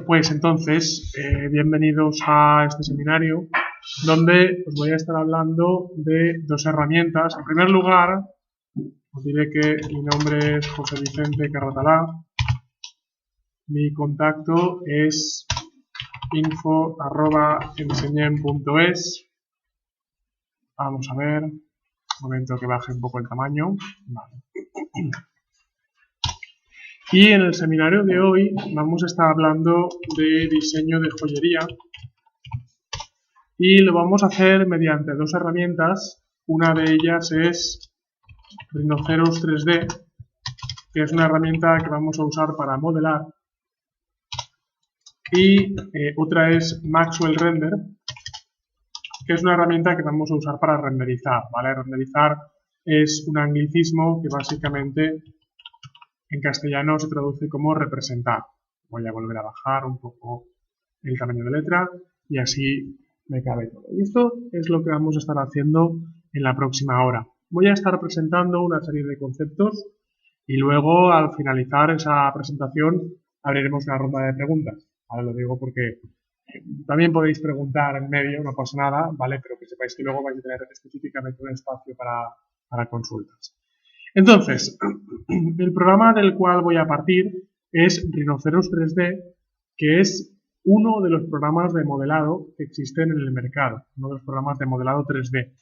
Pues entonces, bienvenidos a este seminario donde os voy a estar hablando de dos herramientas. En primer lugar, os diré que mi nombre es José Vicente Carratalá. Mi contacto es info@enseñem.es. Vamos a ver, un momento que baje un poco el tamaño. Vale. Y en el seminario de hoy vamos a estar hablando de diseño de joyería y lo vamos a hacer mediante dos herramientas. Una de ellas es Rhinoceros 3D, que es una herramienta que vamos a usar para modelar, y otra es Maxwell Render, que es una herramienta que vamos a usar para renderizar, ¿vale? Renderizar es un anglicismo que básicamente en castellano se traduce como representar. Voy a volver a bajar un poco el tamaño de letra y así me cabe todo. Y esto es lo que vamos a estar haciendo en la próxima hora. Voy a estar presentando una serie de conceptos y luego al finalizar esa presentación abriremos una ronda de preguntas. Ahora lo digo porque también podéis preguntar en medio, no pasa nada, ¿vale? Pero que sepáis que luego vais a tener específicamente un espacio para consultas. Entonces, el programa del cual voy a partir es Rhinoceros 3D, que es uno de los programas de modelado que existen en el mercado, uno de los programas de modelado 3D.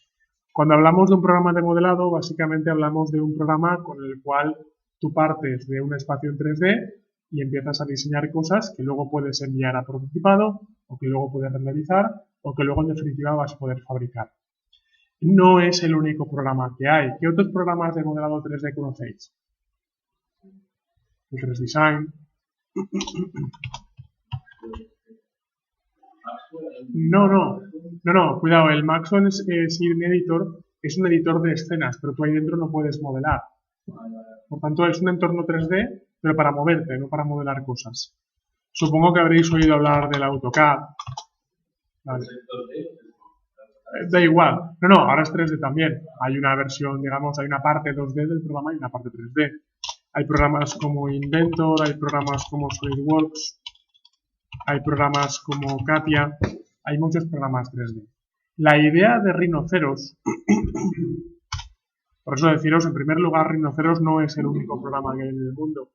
Cuando hablamos de un programa de modelado, básicamente hablamos de un programa con el cual tú partes de un espacio en 3D y empiezas a diseñar cosas que luego puedes enviar a prototipado, o que luego puedes renderizar, o que luego en definitiva vas a poder fabricar. No es el único programa que hay. ¿Qué otros programas de modelado 3D conocéis? El 3 Design. No, cuidado, el Maxwell Scene Editor es un editor de escenas, pero tú ahí dentro no puedes modelar. Por tanto, es un entorno 3D, pero para moverte, no para modelar cosas. Supongo que habréis oído hablar del AutoCAD. Vale. Da igual. No, ahora es 3D también. Hay una versión, digamos, hay una parte 2D del programa y una parte 3D. Hay programas como Inventor, hay programas como SolidWorks, hay programas como Katia, hay muchos programas 3D. La idea de Rhinoceros, por eso deciros, en primer lugar, Rhinoceros no es el único programa que hay en el mundo,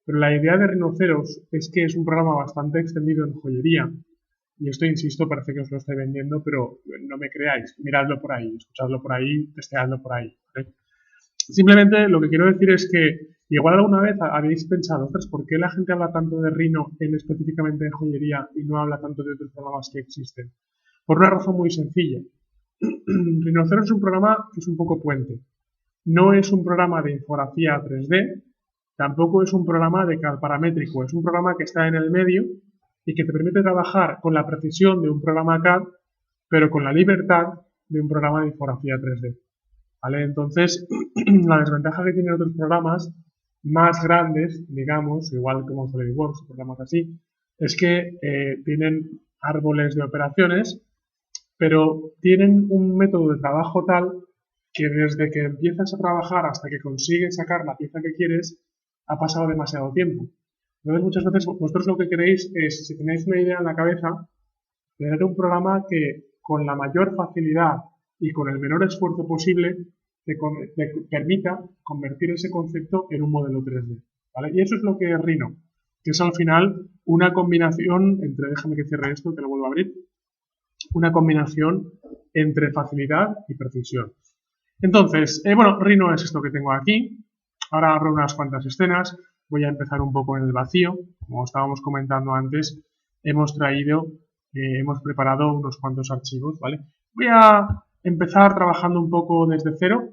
pero la idea de Rhinoceros es que es un programa bastante extendido en joyería. Y esto, insisto, parece que os lo estoy vendiendo, pero no me creáis. Miradlo por ahí, escuchadlo por ahí, testeadlo por ahí, ¿vale? Simplemente lo que quiero decir es que igual alguna vez habéis pensado, ostras, ¿por qué la gente habla tanto de Rhino específicamente de joyería y no habla tanto de otros programas que existen? Por una razón muy sencilla. Rhinoceros es un programa que es un poco puente. No es un programa de infografía 3D, tampoco es un programa de CAD paramétrico, es un programa que está en el medio y que te permite trabajar con la precisión de un programa CAD, pero con la libertad de un programa de infografía 3D. ¿Vale? Entonces, la desventaja que tienen otros programas más grandes, digamos, igual como SolidWorks, programas así, es que tienen árboles de operaciones, pero tienen un método de trabajo tal que desde que empiezas a trabajar hasta que consigues sacar la pieza que quieres, ha pasado demasiado tiempo. Entonces, muchas veces vosotros lo que queréis es, si tenéis una idea en la cabeza, tener un programa que con la mayor facilidad y con el menor esfuerzo posible te permita convertir ese concepto en un modelo 3D, ¿vale? Y eso es lo que es Rhino, que es al final una combinación entre, déjame que cierre esto, que lo vuelvo a abrir, una combinación entre facilidad y precisión. Entonces, bueno, Rhino es esto que tengo aquí. Ahora abro unas cuantas escenas. Voy a empezar un poco en el vacío. Como estábamos comentando antes, hemos preparado unos cuantos archivos, ¿vale? Voy a empezar trabajando un poco desde cero,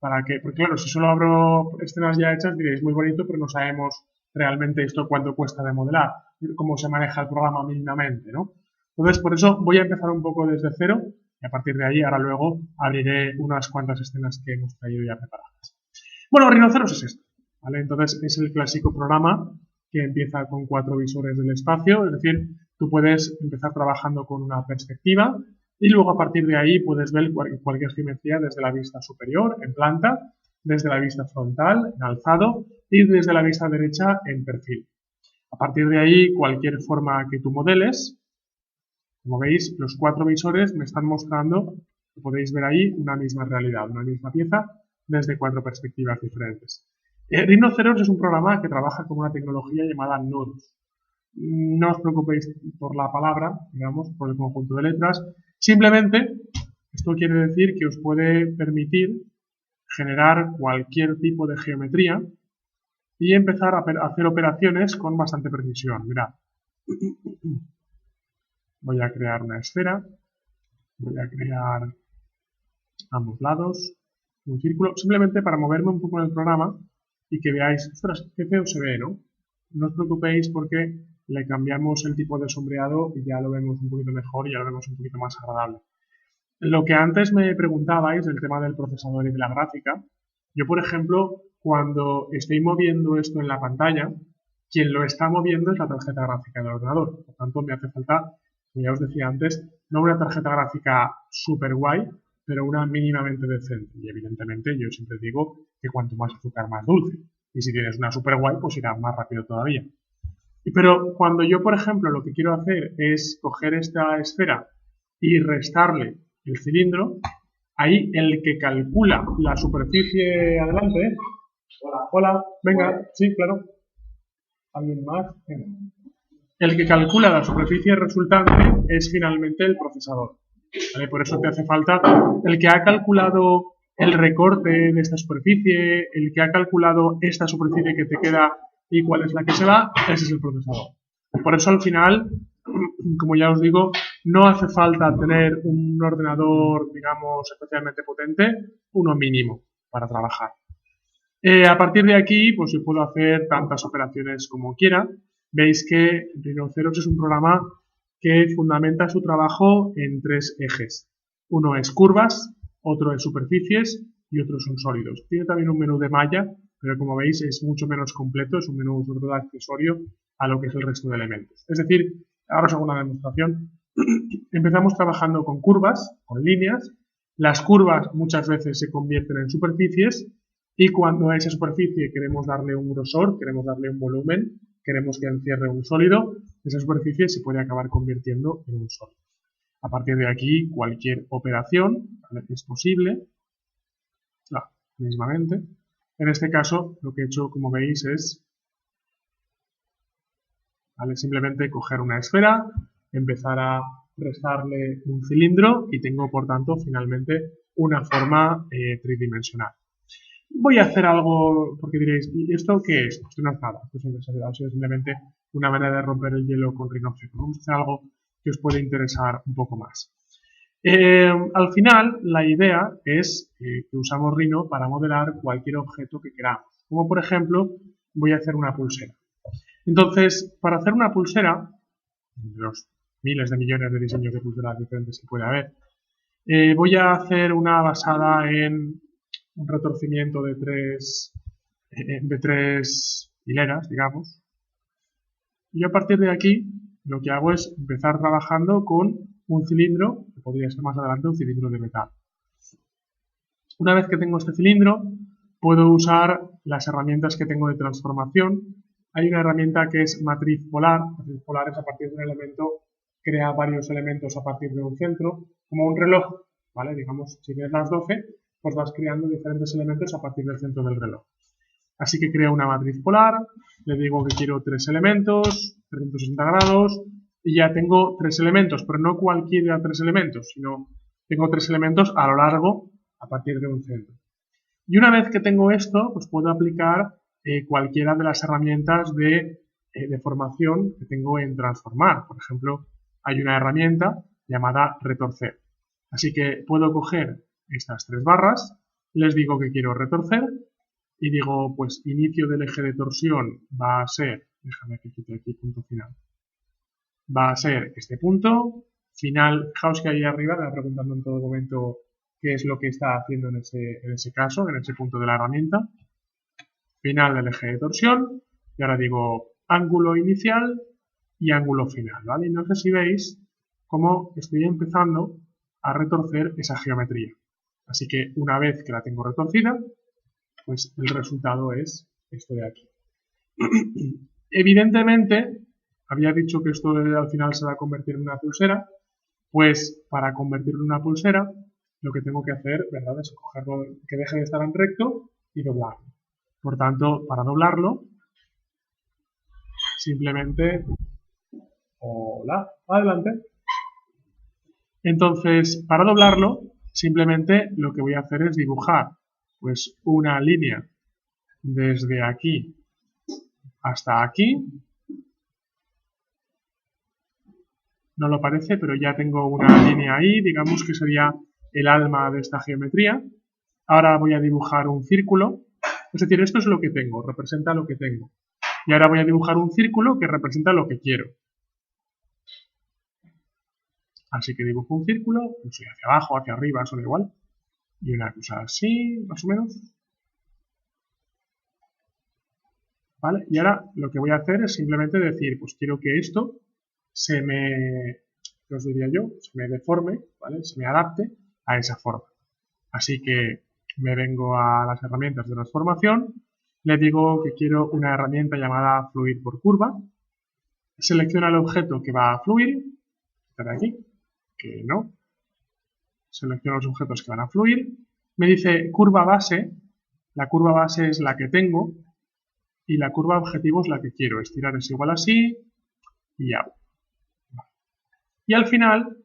porque claro, si solo abro escenas ya hechas diréis muy bonito, pero no sabemos realmente esto cuánto cuesta de modelar, cómo se maneja el programa mínimamente, ¿no? Entonces, por eso voy a empezar un poco desde cero y a partir de ahí, ahora luego, abriré unas cuantas escenas que hemos traído ya preparadas. Bueno, Rhinoceros es esto, ¿vale? Entonces, es el clásico programa que empieza con 4 visores del espacio, es decir, tú puedes empezar trabajando con una perspectiva y luego a partir de ahí puedes ver cualquier geometría desde la vista superior, en planta, desde la vista frontal, en alzado y desde la vista derecha, en perfil. A partir de ahí, cualquier forma que tú modeles, como veis, los 4 visores me están mostrando, podéis ver ahí, una misma realidad, una misma pieza, desde 4 perspectivas diferentes. Rhinoceros es un programa que trabaja con una tecnología llamada nodos. No os preocupéis por la palabra, digamos, por el conjunto de letras. Simplemente, esto quiere decir que os puede permitir generar cualquier tipo de geometría y empezar a hacer operaciones con bastante precisión. Mirad. Voy a crear una esfera. Voy a crear ambos lados. Un círculo. Simplemente para moverme un poco en el programa y que veáis, ostras, qué feo se ve, ¿no? No os preocupéis porque le cambiamos el tipo de sombreado y ya lo vemos un poquito mejor y ya lo vemos un poquito más agradable. Lo que antes me preguntabais, el tema del procesador y de la gráfica, yo, por ejemplo, cuando estoy moviendo esto en la pantalla, quien lo está moviendo es la tarjeta gráfica del ordenador. Por tanto, me hace falta, como ya os decía antes, no una tarjeta gráfica súper guay, pero una mínimamente decente. Y evidentemente yo siempre digo que cuanto más azúcar, más dulce. Y si tienes una súper guay, pues irá más rápido todavía. Pero cuando yo, por ejemplo, lo que quiero hacer es coger esta esfera y restarle el cilindro, ahí el que calcula la superficie adelante, hola, venga, sí, claro, ¿alguien más? Venga. El que calcula la superficie resultante es finalmente el procesador, ¿vale? Por eso te hace falta el que ha calculado el recorte de esta superficie, el que ha calculado esta superficie que te queda y cuál es la que se va, ese es el procesador. Por eso al final, como ya os digo, no hace falta tener un ordenador, digamos, especialmente potente, uno mínimo para trabajar. A partir de aquí, pues yo puedo hacer tantas operaciones como quiera. Veis que Rhinoceros es un programa que fundamenta su trabajo en 3 ejes. Uno es curvas, otro es superficies y otro son sólidos. Tiene también un menú de malla, pero como veis es mucho menos completo, es un menú sobre todo accesorio a lo que es el resto de elementos. Es decir, ahora os hago una demostración. Empezamos trabajando con curvas, con líneas. Las curvas muchas veces se convierten en superficies y cuando a esa superficie queremos darle un grosor, queremos darle un volumen, queremos que encierre un sólido, esa superficie se puede acabar convirtiendo en un sólido. A partir de aquí, cualquier operación, ¿vale?, es posible, mismamente. En este caso, lo que he hecho, como veis, es, ¿vale?, simplemente coger una esfera, empezar a restarle un cilindro y tengo, por tanto, finalmente una forma tridimensional. Voy a hacer algo, porque diréis, ¿y esto qué es? Pues no es nada, ha sido simplemente una manera de romper el hielo con Rhinoceros. Vamos a hacer algo que os puede interesar un poco más. Al final, la idea es que usamos Rhino para modelar cualquier objeto que queramos. Como por ejemplo, voy a hacer una pulsera. Entonces, para hacer una pulsera, de los miles de millones de diseños de pulseras diferentes que puede haber, voy a hacer una basada en un retorcimiento de tres hileras, digamos. Y a partir de aquí, lo que hago es empezar trabajando con un cilindro, que podría ser más adelante un cilindro de metal. Una vez que tengo este cilindro, puedo usar las herramientas que tengo de transformación. Hay una herramienta que es matriz polar. Matriz polar es a partir de un elemento, crea varios elementos a partir de un centro, como un reloj, ¿vale? Digamos, si tienes las 12, pues vas creando diferentes elementos a partir del centro del reloj. Así que creo una matriz polar, le digo que quiero 3 elementos, 360 grados, y ya tengo 3 elementos, pero no cualquiera 3 elementos, sino tengo 3 elementos a lo largo a partir de un centro. Y una vez que tengo esto, pues puedo aplicar cualquiera de las herramientas de deformación que tengo en transformar. Por ejemplo, hay una herramienta llamada retorcer. Así que puedo coger estas 3 barras, les digo que quiero retorcer y digo, pues inicio del eje de torsión va a ser, déjame que quite aquí punto final, va a ser este punto, final, fijaos que ahí arriba me va preguntando en todo momento qué es lo que está haciendo en ese caso, en ese punto de la herramienta, final del eje de torsión, y ahora digo ángulo inicial y ángulo final, ¿vale? Y no sé si veis cómo estoy empezando a retorcer esa geometría. Así que una vez que la tengo retorcida, pues el resultado es esto de aquí. Evidentemente, había dicho que esto al final se va a convertir en una pulsera, pues para convertirlo en una pulsera, lo que tengo que hacer, ¿verdad?, es cogerlo, que deje de estar en recto y doblarlo. Por tanto, para doblarlo, simplemente, hola, adelante. Entonces, para doblarlo, simplemente lo que voy a hacer es dibujar pues una línea desde aquí hasta aquí. No lo parece, pero ya tengo una línea ahí, digamos que sería el alma de esta geometría. Ahora voy a dibujar un círculo, es decir, esto es lo que tengo, representa lo que tengo. Y ahora voy a dibujar un círculo que representa lo que quiero. Así que dibujo un círculo, no sé, hacia abajo, hacia arriba, eso da igual. Y una cosa así, más o menos. ¿Vale? Y ahora lo que voy a hacer es simplemente decir, pues quiero que esto se me, ¿qué os diría yo? Se me deforme, ¿vale? Se me adapte a esa forma. Así que me vengo a las herramientas de transformación, le digo que quiero una herramienta llamada fluir por curva, selecciona el objeto que va a fluir, de aquí, que no, selecciono los objetos que van a fluir, me dice curva base, la curva base es la que tengo y la curva objetivo es la que quiero, estirar es igual así y ya. Y al final,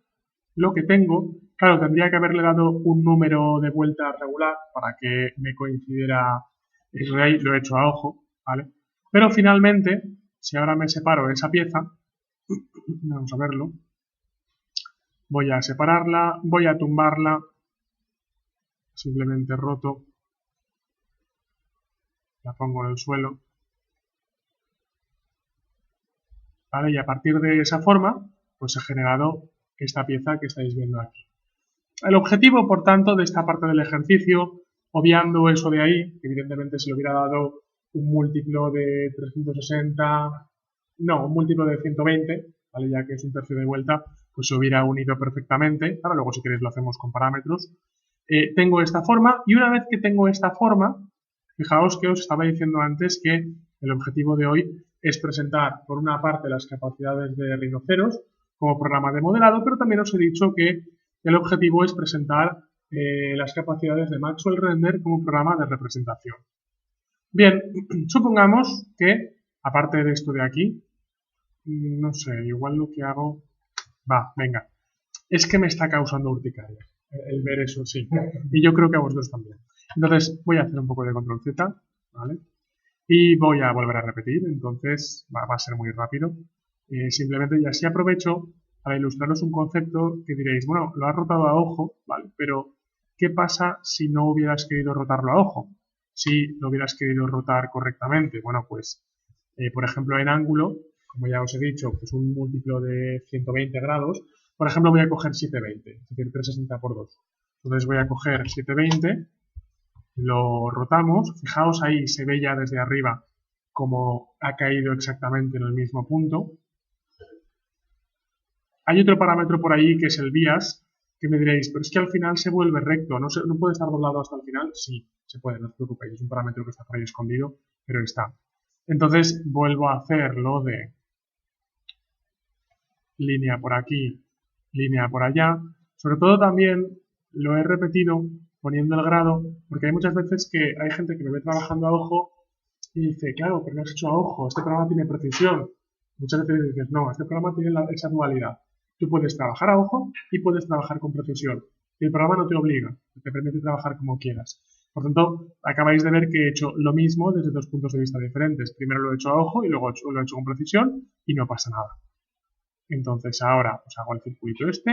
lo que tengo, claro, tendría que haberle dado un número de vuelta regular para que me coincidiera, eso de ahí lo he hecho a ojo, ¿vale? Pero finalmente, si ahora me separo esa pieza, vamos a verlo, voy a separarla, voy a tumbarla, simplemente roto, la pongo en el suelo, ¿vale? Y a partir de esa forma, pues he generado esta pieza que estáis viendo aquí. El objetivo, por tanto, de esta parte del ejercicio, obviando eso de ahí, que evidentemente se le hubiera dado un múltiplo de 360, no, un múltiplo de 120, ¿vale? Ya que es un tercio de vuelta, pues se hubiera unido perfectamente. Ahora luego si queréis lo hacemos con parámetros. Tengo esta forma y una vez que tengo esta forma, fijaos que os estaba diciendo antes que el objetivo de hoy es presentar, por una parte, las capacidades de rinoceros como programa de modelado, pero también os he dicho que el objetivo es presentar las capacidades de Maxwell Render como programa de representación. Bien, supongamos que, aparte de esto de aquí, no sé, igual lo que hago... Va, venga. Es que me está causando urticaria el ver eso, sí. Y yo creo que a vosotros también. Entonces, voy a hacer un poco de control Z, ¿vale? Y voy a volver a repetir, entonces va a ser muy rápido. Simplemente y así aprovecho para ilustraros un concepto que diréis, bueno, lo has rotado a ojo, ¿vale? Pero, ¿qué pasa si no hubieras querido rotarlo a ojo? Si lo hubieras querido rotar correctamente. Bueno, pues, por ejemplo, en ángulo, como ya os he dicho, pues un múltiplo de 120 grados, por ejemplo, voy a coger 720, es decir, 360 por 2. Entonces voy a coger 720, lo rotamos, fijaos ahí, se ve ya desde arriba como ha caído exactamente en el mismo punto. Hay otro parámetro por ahí que es el bias, que me diréis, pero es que al final se vuelve recto, ¿no puede estar doblado hasta el final? Sí, se puede, no os preocupéis, es un parámetro que está por ahí escondido, pero está. Entonces vuelvo a hacer lo de línea por aquí, línea por allá. Sobre todo también lo he repetido poniendo el grado, porque hay muchas veces que hay gente que me ve trabajando a ojo y dice, claro, pero no has hecho a ojo, este programa tiene precisión. Muchas veces dices, no, este programa tiene esa dualidad. Tú puedes trabajar a ojo y puedes trabajar con precisión. Y el programa no te obliga, te permite trabajar como quieras. Por tanto, acabáis de ver que he hecho lo mismo desde dos puntos de vista diferentes. Primero lo he hecho a ojo y luego lo he hecho con precisión y no pasa nada. Entonces ahora pues hago el circuito este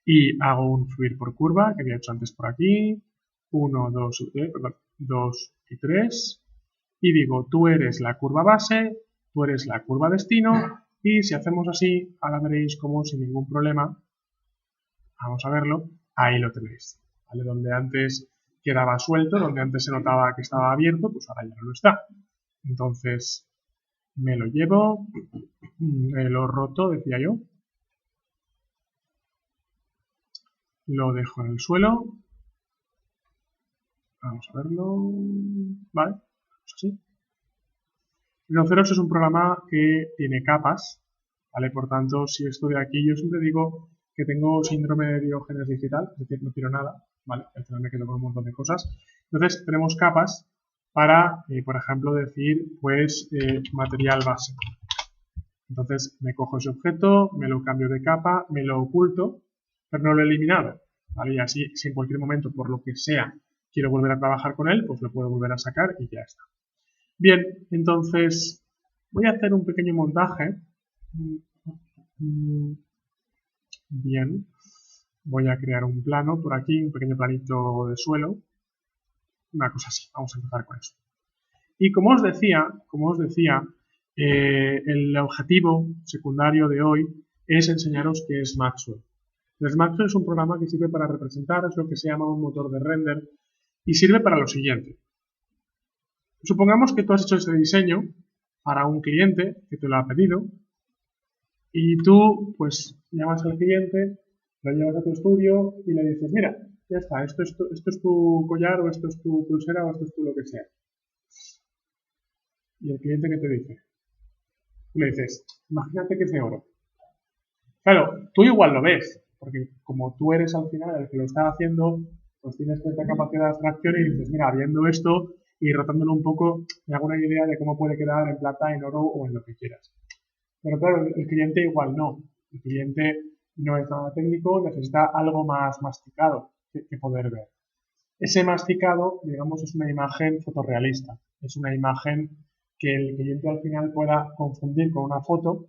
y hago un fluir por curva que había hecho antes por aquí. 1, 2 y 3. Y digo, tú eres la curva base, tú eres la curva destino. Y si hacemos así, ahora veréis como sin ningún problema, vamos a verlo, ahí lo tenéis. ¿Vale? Donde antes quedaba suelto, donde antes se notaba que estaba abierto, pues ahora ya no lo está. Entonces me lo llevo, lo roto, decía yo. Lo dejo en el suelo. Vamos a verlo. Vale, pues así. Rhinoceros es un programa que tiene capas, ¿vale? Por tanto, si esto de aquí, yo siempre digo que tengo síndrome de Diógenes digital, es decir, no tiro nada, ¿vale? Al final me quedo con un montón de cosas. Entonces, tenemos capas para, por ejemplo, decir, pues, material base. Entonces, me cojo ese objeto, me lo cambio de capa, me lo oculto, pero no lo he eliminado, ¿vale? Y así, si en cualquier momento, por lo que sea, quiero volver a trabajar con él, pues lo puedo volver a sacar y ya está. Bien, entonces, voy a hacer un pequeño montaje. Bien, voy a crear un plano por aquí, un pequeño planito de suelo, una cosa así, vamos a empezar con eso. Y como os decía, el objetivo secundario de hoy es enseñaros qué es Maxwell. Entonces, Maxwell es un programa que sirve para representar, es lo que se llama un motor de render, y sirve para lo siguiente. Supongamos que tú has hecho ese diseño para un cliente que te lo ha pedido, y tú, pues, llamas al cliente, lo llevas a tu estudio y le dices, mira, ya está, esto es tu collar, o esto es tu pulsera, o esto es tu lo que sea. Y el cliente, ¿qué te dice? Le dices, imagínate que es de oro. Claro, tú igual lo ves, porque como tú eres al final el que lo está haciendo, pues tienes cierta capacidad de abstracción y dices, mira, viendo esto y rotándolo un poco, me hago una idea de cómo puede quedar en plata, en oro o en lo que quieras. Pero claro, el cliente igual no. El cliente no es nada técnico, necesita algo más masticado que poder ver. Ese masticado, digamos, es una imagen fotorrealista. Es una imagen que el cliente al final pueda confundir con una foto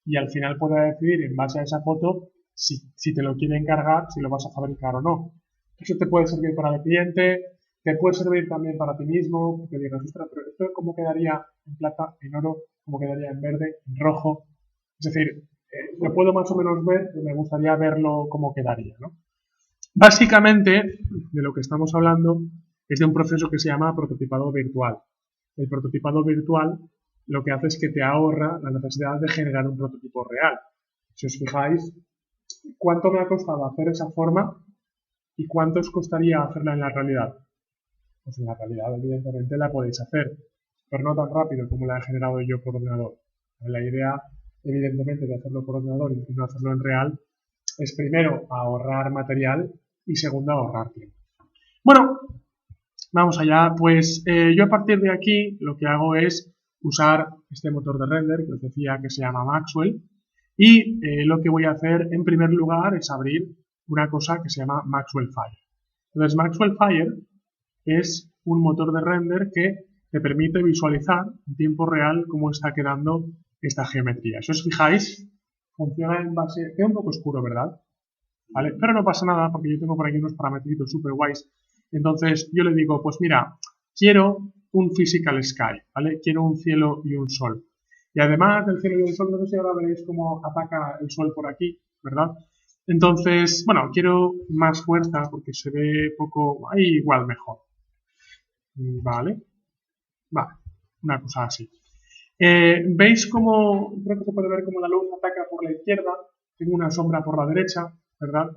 y al final pueda decidir en base a esa foto si te lo quiere encargar, si lo vas a fabricar o no. Eso te puede servir para el cliente, te puede servir también para ti mismo, porque digas, ostras, pero esto cómo quedaría en plata, en oro, cómo quedaría en verde, en rojo. Es decir, lo puedo más o menos ver, pero me gustaría verlo cómo quedaría, ¿no? Básicamente, de lo que estamos hablando es de un proceso que se llama prototipado virtual. El prototipado virtual lo que hace es que te ahorra la necesidad de generar un prototipo real. Si os fijáis, ¿cuánto me ha costado hacer esa forma y cuánto os costaría hacerla en la realidad? Pues en la realidad, evidentemente, la podéis hacer, pero no tan rápido como la he generado yo por ordenador. La idea, evidentemente, de hacerlo por ordenador y no hacerlo en real es primero ahorrar material y segundo ahorrar tiempo. Bueno, vamos allá. Pues yo a partir de aquí lo que hago es usar este motor de render que os decía que se llama Maxwell y lo que voy a hacer en primer lugar es abrir una cosa que se llama Maxwell Fire. Entonces Maxwell Fire es un motor de render que te permite visualizar en tiempo real cómo está quedando esta geometría. Si os fijáis, funciona en base... Queda un poco oscuro, ¿verdad? ¿Vale? Pero no pasa nada porque yo tengo por aquí unos parametritos súper guays. Entonces yo le digo, pues mira, quiero un physical sky, ¿vale? Quiero un cielo y un sol. Y además del cielo y el sol, no sé si ahora veréis cómo ataca el sol por aquí, ¿verdad? Entonces, bueno, quiero más fuerza porque se ve poco... Ahí igual mejor. Vale. Vale. Una cosa así. ¿Veis cómo, creo que se puede ver cómo la luz ataca por la izquierda? Tengo una sombra por la derecha, ¿verdad?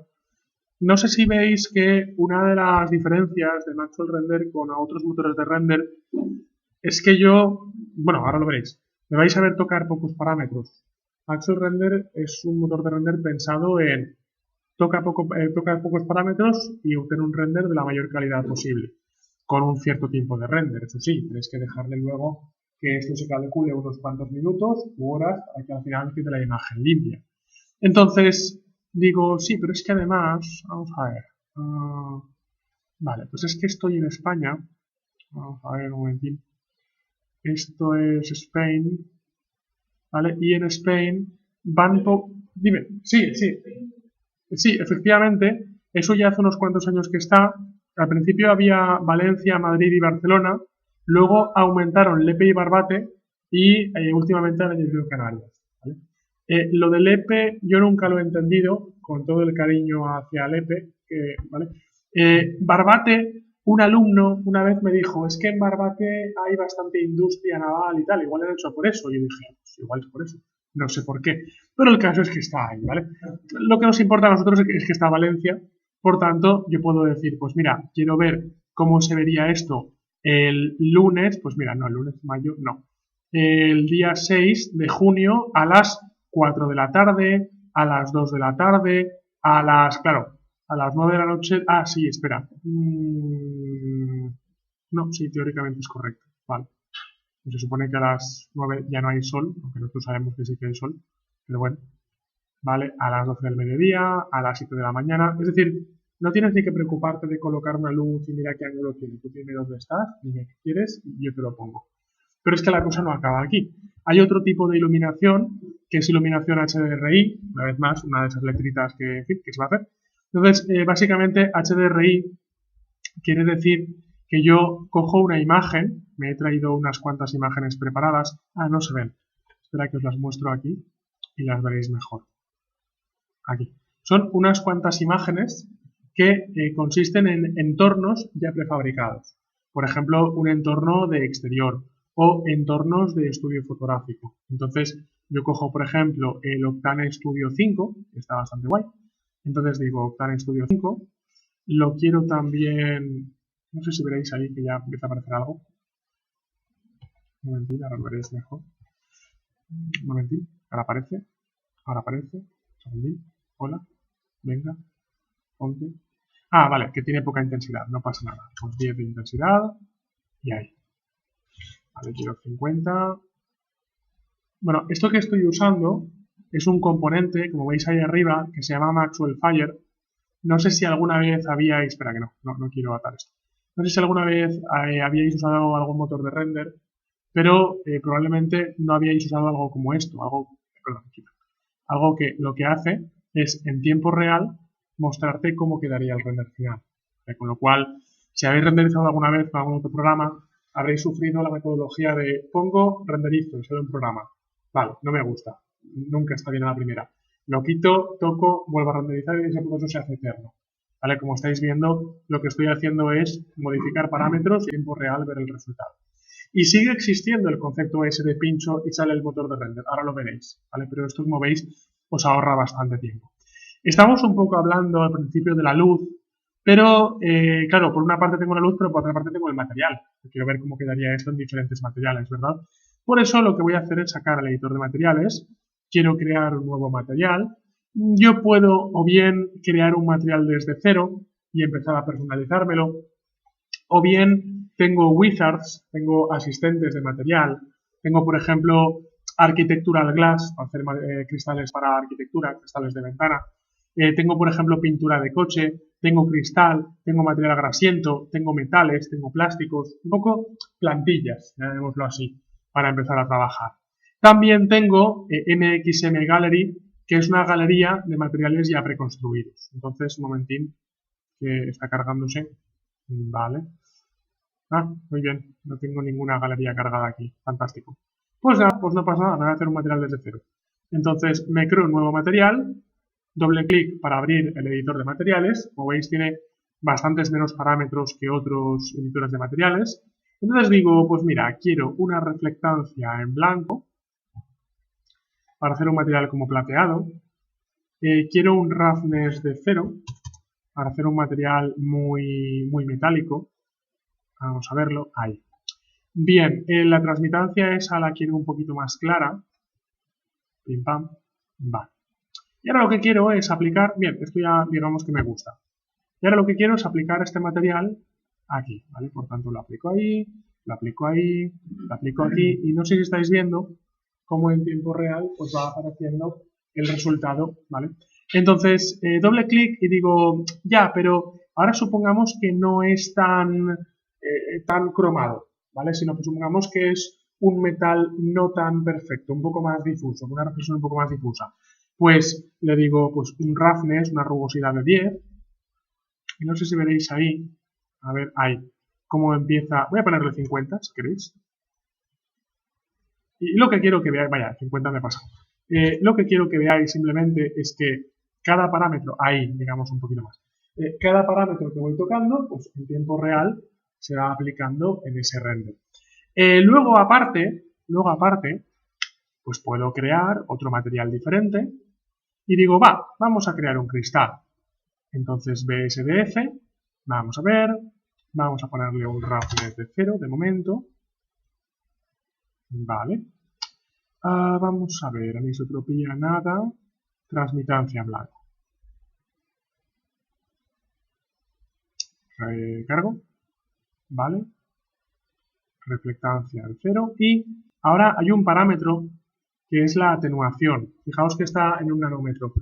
No sé si veis que una de las diferencias de Maxwell Render con otros motores de render es que yo, bueno, ahora lo veréis, me vais a ver tocar pocos parámetros. Maxwell Render es un motor de render pensado en toca pocos parámetros y obtener un render de la mayor calidad posible, con un cierto tiempo de render. Eso sí, tenéis que dejarle luego que esto se calcule unos cuantos minutos u horas para que al final quede la imagen limpia. Entonces, digo, sí, pero es que además, vamos a ver, vale, pues es que estoy en España, vamos a ver un momentín, esto es Spain, ¿vale? Y en Spain van dime, sí, efectivamente, eso ya hace unos cuantos años que está, al principio había Valencia, Madrid y Barcelona, luego aumentaron Lepe y Barbate y últimamente han añadido Canarias, ¿vale? Lo de Lepe yo nunca lo he entendido, con todo el cariño hacia Lepe, ¿vale? Barbate, un alumno una vez me dijo, es que en Barbate hay bastante industria naval y tal, igual han hecho por eso. Y yo dije, pues igual es por eso, no sé por qué, pero el caso es que está ahí, ¿vale? Lo que nos importa a nosotros es que está Valencia, por tanto, yo puedo decir, pues mira, quiero ver cómo se vería esto el lunes, pues mira, no, el lunes, mayo, no. el día 6 de junio a las 4 de la tarde, a las 2 de la tarde, claro, a las 9 de la noche. Ah, sí, espera. No, sí, teóricamente es correcto. Vale. Se supone que a las 9 ya no hay sol, aunque nosotros sabemos que sí que hay sol, pero bueno. Vale, a las 12 del mediodía, a las 7 de la mañana. Es decir, no tienes ni que preocuparte de colocar una luz y mira qué ángulo tiene. Tú dime dónde estás, dime qué quieres y yo te lo pongo. Pero es que la cosa no acaba aquí. Hay otro tipo de iluminación, que es iluminación HDRI, una vez más, una de esas letritas que se va a hacer. Entonces, básicamente HDRI quiere decir que yo cojo una imagen, me he traído unas cuantas imágenes preparadas. Ah, no se ven. Espera que os las muestro aquí y las veréis mejor. Aquí. Son unas cuantas imágenes que consisten en entornos ya prefabricados. Por ejemplo, un entorno de exterior o entornos de estudio fotográfico. Entonces, yo cojo, por ejemplo, el Octane Studio 5, que está bastante guay. Entonces digo Octane Studio 5. Lo quiero también... No sé si veréis ahí que ya empieza a aparecer algo. Un momentín, ahora lo veréis mejor. Un momentín, ahora aparece. Ahora aparece. Un segundín. Hola. Venga. Ponte. Ah, vale, que tiene poca intensidad. No pasa nada. Pues 10 de intensidad. Y ahí. Vale, quiero 50. Bueno, esto que estoy usando es un componente, como veis ahí arriba, que se llama Maxwell Fire. No sé si alguna vez habíais... Espera que no quiero atar esto. No sé si alguna vez habíais usado algún motor de render, pero probablemente no habíais usado algo como esto, algo que lo que hace es en tiempo real mostrarte cómo quedaría el render final. Con lo cual, si habéis renderizado alguna vez con algún otro programa, habréis sufrido la metodología de pongo, renderizo, eso de un programa. Vale, no me gusta. Nunca está bien a la primera. Lo quito, toco, vuelvo a renderizar y ese proceso se hace eterno. ¿Vale? Como estáis viendo, lo que estoy haciendo es modificar parámetros y en tiempo real ver el resultado. Y sigue existiendo el concepto ese de pincho y sale el motor de render. Ahora lo veréis, ¿vale? Pero esto, como veis, os ahorra bastante tiempo. Estamos un poco hablando al principio de la luz, pero, claro, por una parte tengo la luz, pero por otra parte tengo el material. Quiero ver cómo quedaría esto en diferentes materiales, ¿verdad? Por eso lo que voy a hacer es sacar el editor de materiales. Quiero crear un nuevo material. Yo puedo o bien crear un material desde cero y empezar a personalizármelo, o bien tengo wizards, tengo asistentes de material, tengo por ejemplo Architectural Glass para hacer cristales para arquitectura, cristales de ventana, tengo por ejemplo pintura de coche, tengo cristal, tengo material grasiento, tengo metales, tengo plásticos, un poco plantillas, llamémoslo así, para empezar a trabajar. También tengo MXM Gallery, que es una galería de materiales ya preconstruidos. Entonces, un momentín, que está cargándose. Vale. Ah, muy bien. No tengo ninguna galería cargada aquí. Fantástico. Pues nada, pues no pasa nada. Me voy a hacer un material desde cero. Entonces, me creo un nuevo material. Doble clic para abrir el editor de materiales. Como veis, tiene bastantes menos parámetros que otros editores de materiales. Entonces digo, pues mira, quiero una reflectancia en blanco para hacer un material como plateado. Quiero un roughness de 0 para hacer un material muy metálico. Vamos a verlo. Ahí. Bien, la transmitancia esa la quiero un poquito más clara. Pim pam. Vale. Y ahora lo que quiero es aplicar... Bien, esto ya digamos que me gusta. Y ahora lo que quiero es aplicar este material aquí, ¿vale? Por tanto, lo aplico ahí, lo aplico ahí, lo aplico aquí. Y no sé si estáis viendo cómo en tiempo real pues va apareciendo el resultado, ¿vale? Entonces, doble clic y digo, ya, pero ahora supongamos que no es tan cromado, ¿vale? Sino que supongamos que es un metal no tan perfecto, un poco más difuso, una reflexión un poco más difusa. Pues le digo, pues un roughness, una rugosidad de 10. Y no sé si veréis ahí, a ver, ahí, cómo empieza. Voy a ponerle 50, si queréis. Y lo que quiero que veáis, vaya, 50 me pasa. Lo que quiero que veáis simplemente es que cada parámetro, ahí, digamos un poquito más, cada parámetro que voy tocando, pues en tiempo real se va aplicando en ese render. Luego aparte, pues puedo crear otro material diferente y digo, vamos a crear un cristal. Entonces BSDF, vamos a ver, vamos a ponerle un roughness de 0 de momento. Vale. Vamos a ver, anisotropía nada, transmitancia blanco. Recargo, vale, reflectancia al 0 y ahora hay un parámetro que es la atenuación. Fijaos que está en 1 nanómetro.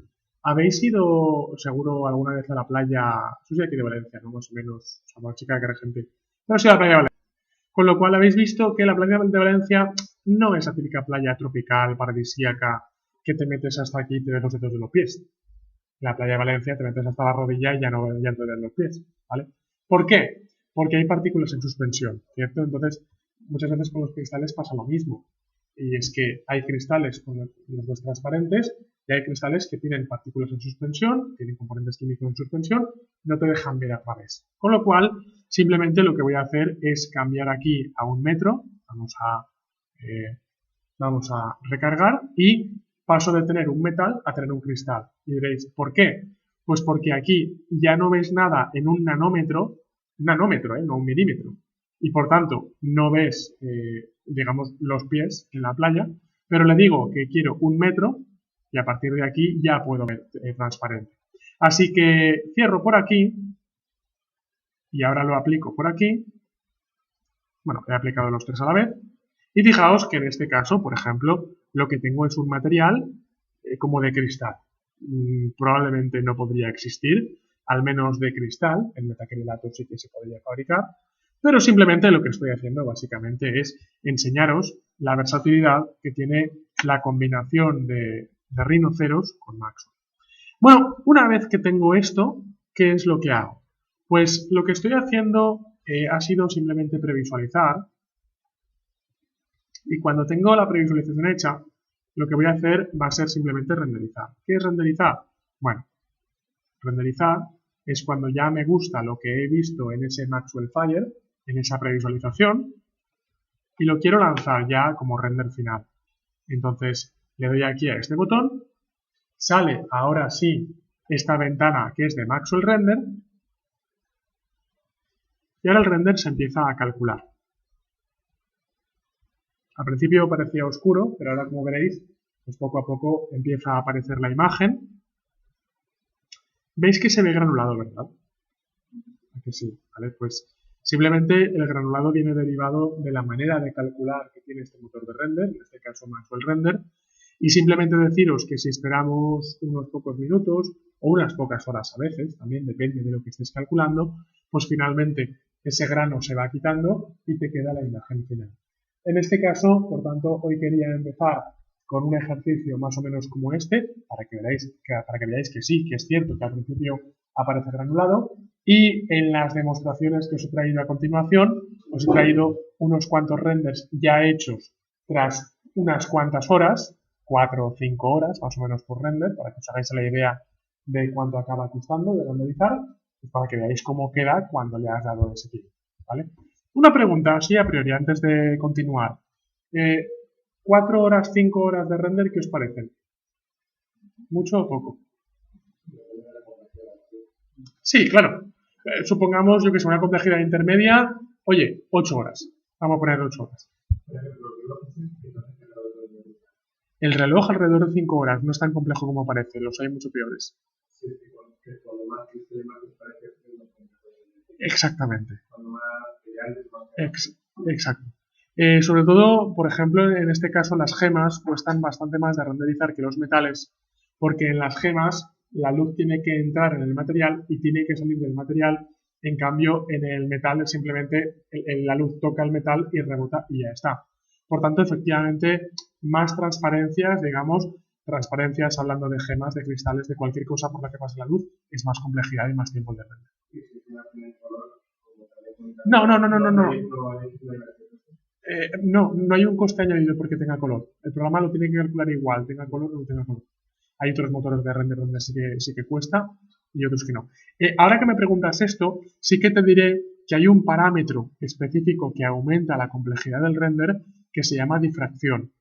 ¿Habéis ido seguro alguna vez a la playa? Yo soy aquí de Valencia, ¿no? Más o menos, o sea, más chica que era gente. Pero sí a la playa de Valencia. Con lo cual habéis visto que la playa de Valencia no es la típica playa tropical, paradisíaca, que te metes hasta aquí y te ves los dedos de los pies. En la playa de Valencia te metes hasta la rodilla y ya no te ves los pies, ¿vale? ¿Por qué? Porque hay partículas en suspensión, ¿cierto? Entonces, muchas veces con los cristales pasa lo mismo. Y es que hay cristales con los dos transparentes y hay cristales que tienen partículas en suspensión, tienen componentes químicos en suspensión, no te dejan ver a través. Con lo cual, simplemente lo que voy a hacer es cambiar aquí a 1 metro, vamos a recargar y paso de tener un metal a tener un cristal. Y diréis, ¿por qué? Pues porque aquí ya no ves nada en 1 nanómetro, no 1 milímetro, y por tanto no ves, digamos, los pies en la playa, pero le digo que quiero 1 metro y a partir de aquí ya puedo ver transparente. Así que cierro por aquí y ahora lo aplico por aquí. Bueno, he aplicado los 3 a la vez. Y fijaos que en este caso, por ejemplo, lo que tengo es un material como de cristal. Probablemente no podría existir, al menos de cristal. El metacrilato sí que se podría fabricar. Pero simplemente lo que estoy haciendo básicamente es enseñaros la versatilidad que tiene la combinación de rinoceros con Maxwell. Bueno, una vez que tengo esto, ¿qué es lo que hago? Pues lo que estoy haciendo ha sido simplemente previsualizar. Y cuando tengo la previsualización hecha, lo que voy a hacer va a ser simplemente renderizar. ¿Qué es renderizar? Bueno, renderizar es cuando ya me gusta lo que he visto en ese Maxwell Fire, en esa previsualización, y lo quiero lanzar ya como render final. Entonces, le doy aquí a este botón, sale ahora sí esta ventana que es de Maxwell Render, y ahora el render se empieza a calcular. Al principio parecía oscuro, pero ahora, como veréis, pues poco a poco empieza a aparecer la imagen. ¿Veis que se ve granulado, verdad? ¿A que sí? ¿Vale? Pues simplemente el granulado viene derivado de la manera de calcular que tiene este motor de render, en este caso Maxwell Render, y simplemente deciros que si esperamos unos pocos minutos o unas pocas horas a veces, también depende de lo que estés calculando, pues finalmente ese grano se va quitando y te queda la imagen final. En este caso, por tanto, hoy quería empezar con un ejercicio más o menos como este, para que veáis que sí, que es cierto que al principio aparece granulado, y en las demostraciones que os he traído a continuación, os he traído unos cuantos renders ya hechos tras unas cuantas horas, 4 o 5 horas más o menos por render, para que os hagáis la idea de cuánto acaba costando de renderizar, y para que veáis cómo queda cuando le has dado ese tiempo, ¿vale? Una pregunta así a priori, antes de continuar. 4 horas, 5 horas de render, ¿qué os parecen? ¿Mucho o poco? Sí, claro. Supongamos, yo que sé, una complejidad intermedia, oye, 8 horas. Vamos a poner 8 horas. El reloj alrededor de 5 horas no es tan complejo como parece, los hay mucho peores. Exactamente. Exacto. Sobre todo, por ejemplo, en este caso las gemas cuestan bastante más de renderizar que los metales, porque en las gemas la luz tiene que entrar en el material y tiene que salir del material. En cambio, en el metal simplemente la luz toca el metal y rebota y ya está. Por tanto, efectivamente, más transparencias, digamos, transparencias hablando de gemas, de cristales, de cualquier cosa por la que pase la luz, es más complejidad y más tiempo de render. No. No hay un coste añadido porque tenga color. El programa lo tiene que calcular igual, tenga color o no tenga color. Hay otros motores de render donde sí que cuesta y otros que no. Ahora que me preguntas esto, sí que te diré que hay un parámetro específico que aumenta la complejidad del render que se llama difracción.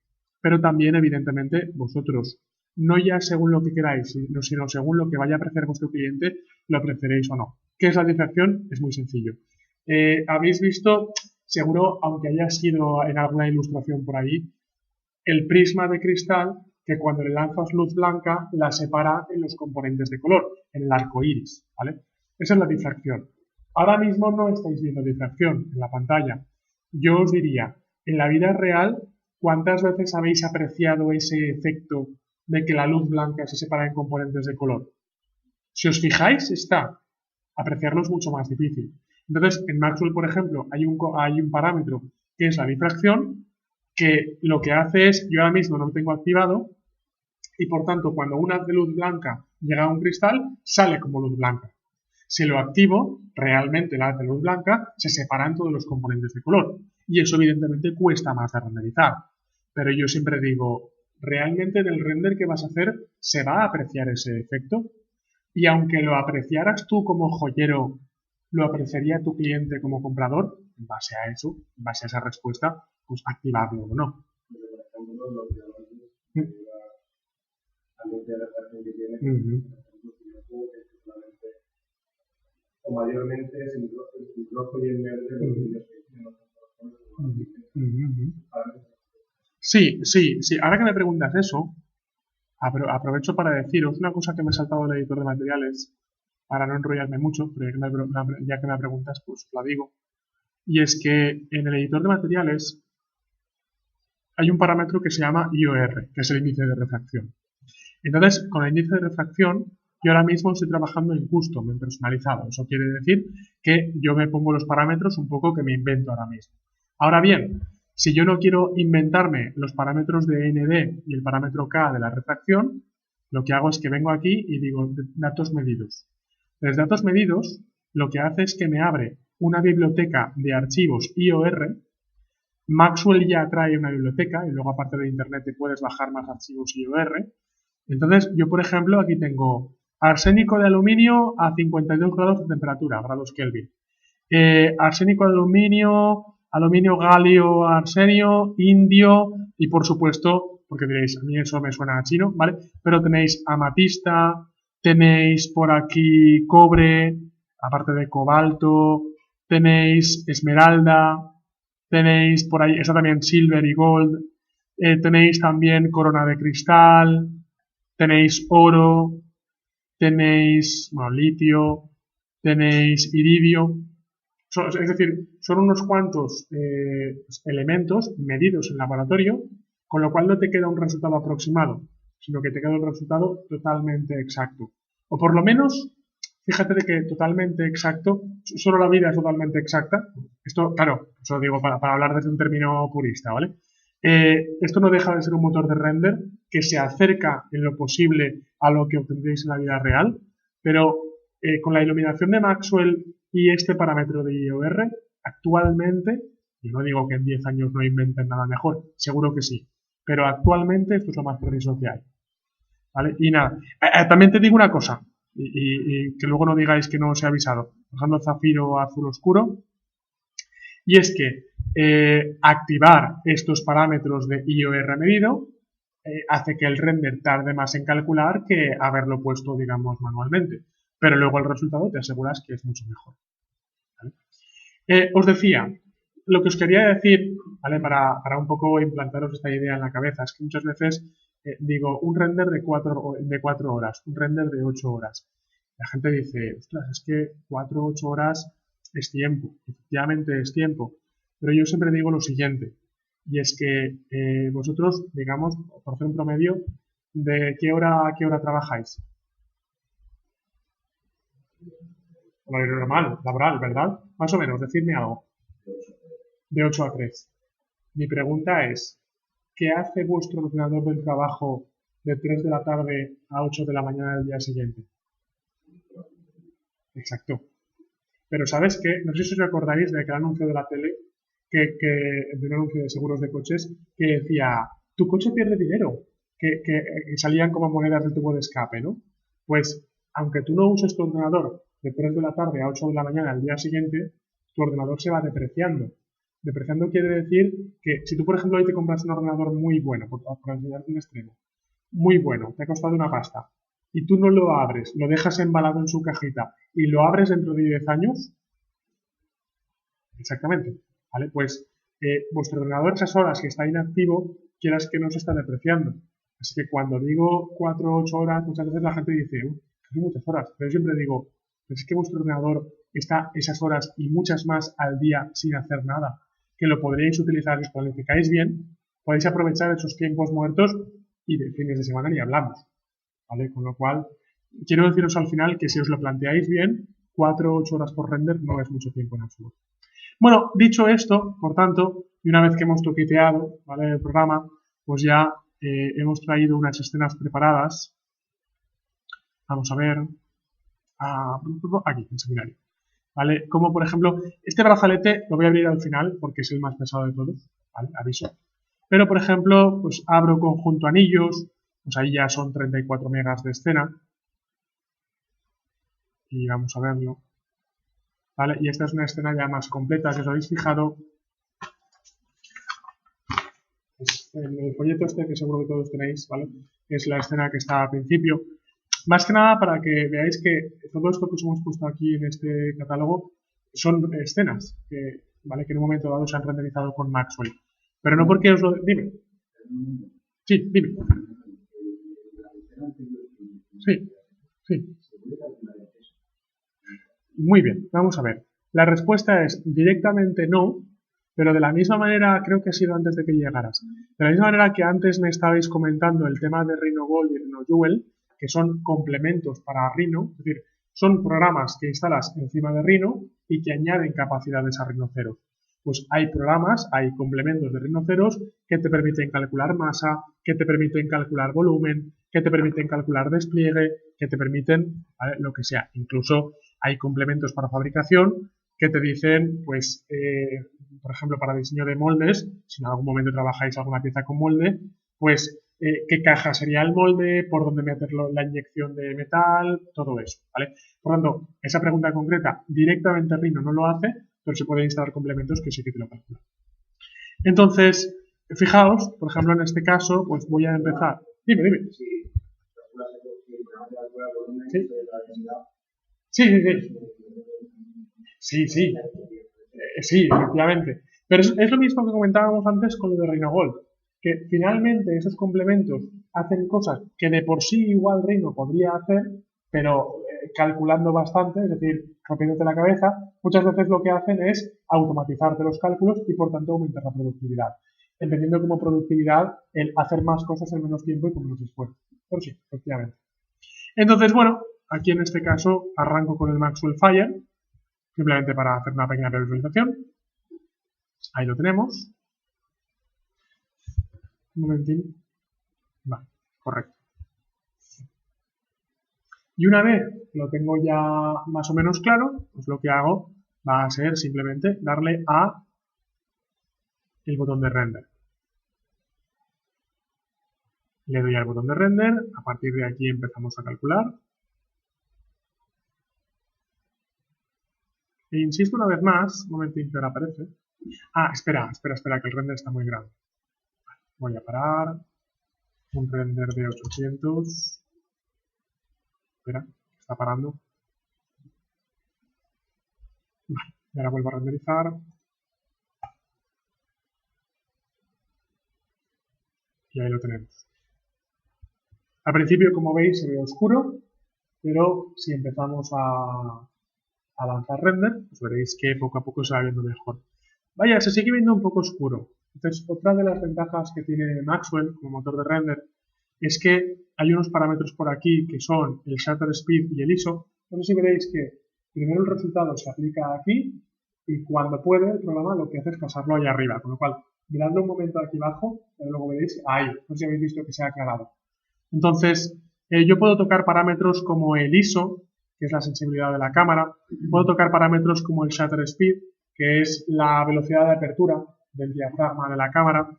Pero también, evidentemente, vosotros, no ya según lo que queráis, sino según lo que vaya a apreciar vuestro cliente, lo apreciaréis o no. ¿Qué es la difracción? Es muy sencillo. Habéis visto, seguro, aunque haya sido en alguna ilustración por ahí, el prisma de cristal que cuando le lanzas luz blanca la separa en los componentes de color, en el arco iris, ¿vale? Esa es la difracción. Ahora mismo no estáis viendo difracción en la pantalla. Yo os diría, en la vida real, ¿cuántas veces habéis apreciado ese efecto de que la luz blanca se separa en componentes de color? Si os fijáis, está. Apreciarlo es mucho más difícil. Entonces, en Maxwell, por ejemplo, hay un parámetro que es la difracción, que lo que hace es, yo ahora mismo no lo tengo activado, y por tanto, cuando un haz de luz blanca llega a un cristal, sale como luz blanca. Si lo activo, realmente el haz de luz blanca se separa en todos los componentes de color. Y eso evidentemente cuesta más de renderizar. Pero yo siempre digo, realmente en el render que vas a hacer se va a apreciar ese efecto. Y aunque lo apreciaras tú como joyero, ¿lo apreciaría tu cliente como comprador? En base a eso, en base a esa respuesta, pues activarlo o no. O mayormente es el rojo y el verde de los vídeos que tienen. Sí. Ahora que me preguntas eso, aprovecho para deciros una cosa que me ha saltado el editor de materiales, para no enrollarme mucho, pero ya que me preguntas, pues la digo. Y es que en el editor de materiales hay un parámetro que se llama IOR, que es el índice de refracción. Entonces, con el índice de refracción, yo ahora mismo estoy trabajando en custom, en personalizado. Eso quiere decir que yo me pongo los parámetros un poco que me invento ahora mismo. Ahora bien, si yo no quiero inventarme los parámetros de ND y el parámetro K de la refracción, lo que hago es que vengo aquí y digo datos medidos. Los datos medidos lo que hace es que me abre una biblioteca de archivos IOR. Maxwell ya trae una biblioteca y luego aparte de internet te puedes bajar más archivos IOR. Entonces, yo por ejemplo aquí tengo arsénico de aluminio a 52 grados de temperatura, grados Kelvin. Arsénico de aluminio, aluminio, galio, arsenio, indio y por supuesto, porque diréis, a mí eso me suena a chino, ¿vale? Pero tenéis amatista, tenéis por aquí cobre, aparte de cobalto, tenéis esmeralda, tenéis por ahí, esa también silver y gold, tenéis también corona de cristal, tenéis oro, tenéis litio, tenéis iridio. Es decir, son unos cuantos elementos medidos en laboratorio, con lo cual no te queda un resultado aproximado, sino que te queda un resultado totalmente exacto. O por lo menos, fíjate de que totalmente exacto, solo la vida es totalmente exacta. Esto, claro, eso lo digo para hablar desde un término purista, ¿vale? Esto no deja de ser un motor de render que se acerca en lo posible a lo que obtendréis en la vida real, pero con la iluminación de Maxwell y este parámetro de IOR, actualmente, yo no digo que en 10 años no inventen nada mejor, seguro que sí, pero actualmente esto es lo más preciso que hay. ¿Vale? Y nada, también te digo una cosa, y que luego no digáis que no os he avisado, usando zafiro azul oscuro, y es que activar estos parámetros de IOR medido hace que el render tarde más en calcular que haberlo puesto, digamos, manualmente. Pero luego el resultado te aseguras que es mucho mejor. ¿Vale? Os decía, lo que os quería decir, ¿vale? Para un poco implantaros esta idea en la cabeza, es que muchas veces digo un render de 4 horas, un render de 8 horas. La gente dice, ostras, es que 4 o 8 horas es tiempo, efectivamente es tiempo, pero yo siempre digo lo siguiente, y es que vosotros, digamos, por hacer un promedio, ¿de qué hora a qué hora trabajáis? Horario normal, laboral, ¿verdad? Más o menos, decidme algo. De 8 a 3. Mi pregunta es, ¿qué hace vuestro ordenador del trabajo de 3 de la tarde a 8 de la mañana del día siguiente? Exacto. Pero ¿sabes qué? No sé si os acordáis de aquel anuncio de la tele, de un anuncio de seguros de coches, que decía, tu coche pierde dinero, que salían como monedas del tubo de escape, ¿no? Pues, aunque tú no uses tu ordenador de 3 de la tarde a 8 de la mañana al día siguiente, tu ordenador se va depreciando. Depreciando quiere decir que si tú, por ejemplo, hoy te compras un ordenador muy bueno, por enseñarte un extremo, muy bueno, te ha costado una pasta, y tú no lo abres, lo dejas embalado en su cajita y lo abres dentro de 10 años, exactamente. ¿vale? Pues vuestro ordenador esas horas que está inactivo, quieras que no se está depreciando. Así que cuando digo 4 o 8 horas, muchas veces la gente dice, son muchas horas. Pero yo siempre digo, pero es que vuestro ordenador está esas horas y muchas más al día sin hacer nada, que lo podríais utilizar y os planificáis bien, podéis aprovechar esos tiempos muertos y de fines de semana ni hablamos, ¿vale? Con lo cual, quiero deciros al final que si os lo planteáis bien, 4 o 8 horas por render no es mucho tiempo en absoluto. Bueno, dicho esto, por tanto, y una vez que hemos toqueteado, ¿vale?, el programa, pues ya hemos traído unas escenas preparadas. Vamos a ver. Aquí, en seminario. ¿Vale? Como por ejemplo, este brazalete lo voy a abrir al final porque es el más pesado de todos, ¿vale? Aviso. Pero por ejemplo, pues abro conjunto anillos, pues ahí ya son 34 megas de escena. Y vamos a verlo. ¿Vale? Y esta es una escena ya más completa, si os habéis fijado. En el folleto este que seguro que todos tenéis, ¿vale? Es la escena que está al principio. Más que nada para que veáis que todo esto que os hemos puesto aquí en este catálogo son escenas que, ¿vale?, que en un momento dado se han renderizado con Maxwell. Pero no porque os lo... Dime. Sí, dime. Sí. Muy bien, vamos a ver. La respuesta es directamente no, pero de la misma manera, creo que ha sido antes de que llegaras. De la misma manera que antes me estabais comentando el tema de Rhino Gold y Rhino Jewel, que son complementos para Rhino, es decir, son programas que instalas encima de Rhino y que añaden capacidades a Rhinoceros. Pues hay programas, hay complementos de Rhinoceros que te permiten calcular masa, que te permiten calcular volumen, que te permiten calcular despliegue, que te permiten, ¿vale?, lo que sea. Incluso hay complementos para fabricación que te dicen, pues, por ejemplo, para diseño de moldes, si en algún momento trabajáis alguna pieza con molde, pues qué caja sería el molde, por dónde meterlo, la inyección de metal, todo eso, ¿vale? Por lo tanto, esa pregunta concreta directamente Rhino no lo hace, pero se pueden instalar complementos que sí que te lo calculan. Entonces, fijaos, por ejemplo, en este caso, pues voy a empezar. Dime. Sí. Sí, efectivamente. Pero es lo mismo que comentábamos antes con lo de Rhino Gold, que finalmente esos complementos hacen cosas que de por sí igual Rhino podría hacer, pero calculando bastante, es decir, rompiéndote la cabeza, muchas veces lo que hacen es automatizarte los cálculos y por tanto aumentar la productividad, entendiendo como productividad el hacer más cosas en menos tiempo y con menos esfuerzo. Pero sí, efectivamente. Entonces, bueno, aquí en este caso arranco con el Maxwell Fire, simplemente para hacer una pequeña previsualización. Ahí lo tenemos. Un momentín. Vale, correcto. Y una vez lo tengo ya más o menos claro, pues lo que hago va a ser simplemente darle a el botón de render. Le doy al botón de render, a partir de aquí empezamos a calcular. E insisto una vez más, un momentín que ahora aparece. Espera, que el render está muy grande. Voy a parar. Un render de 800. Espera, está parando. Vale, y ahora vuelvo a renderizar. Y ahí lo tenemos. Al principio, como veis, se ve oscuro, pero si empezamos a lanzar render, pues veréis que poco a poco se va viendo mejor. Vaya, se sigue viendo un poco oscuro. Entonces, otra de las ventajas que tiene Maxwell como motor de render es que hay unos parámetros por aquí que son el shutter speed y el ISO. No sé si veréis que primero el resultado se aplica aquí y cuando puede el programa lo que hace es pasarlo allá arriba. Con lo cual, miradlo un momento aquí abajo, pero luego veréis ahí. No sé si habéis visto que se ha aclarado. Entonces, yo puedo tocar parámetros como el ISO, que es la sensibilidad de la cámara. Puedo tocar parámetros como el shutter speed, que es la velocidad de apertura del diafragma de la cámara.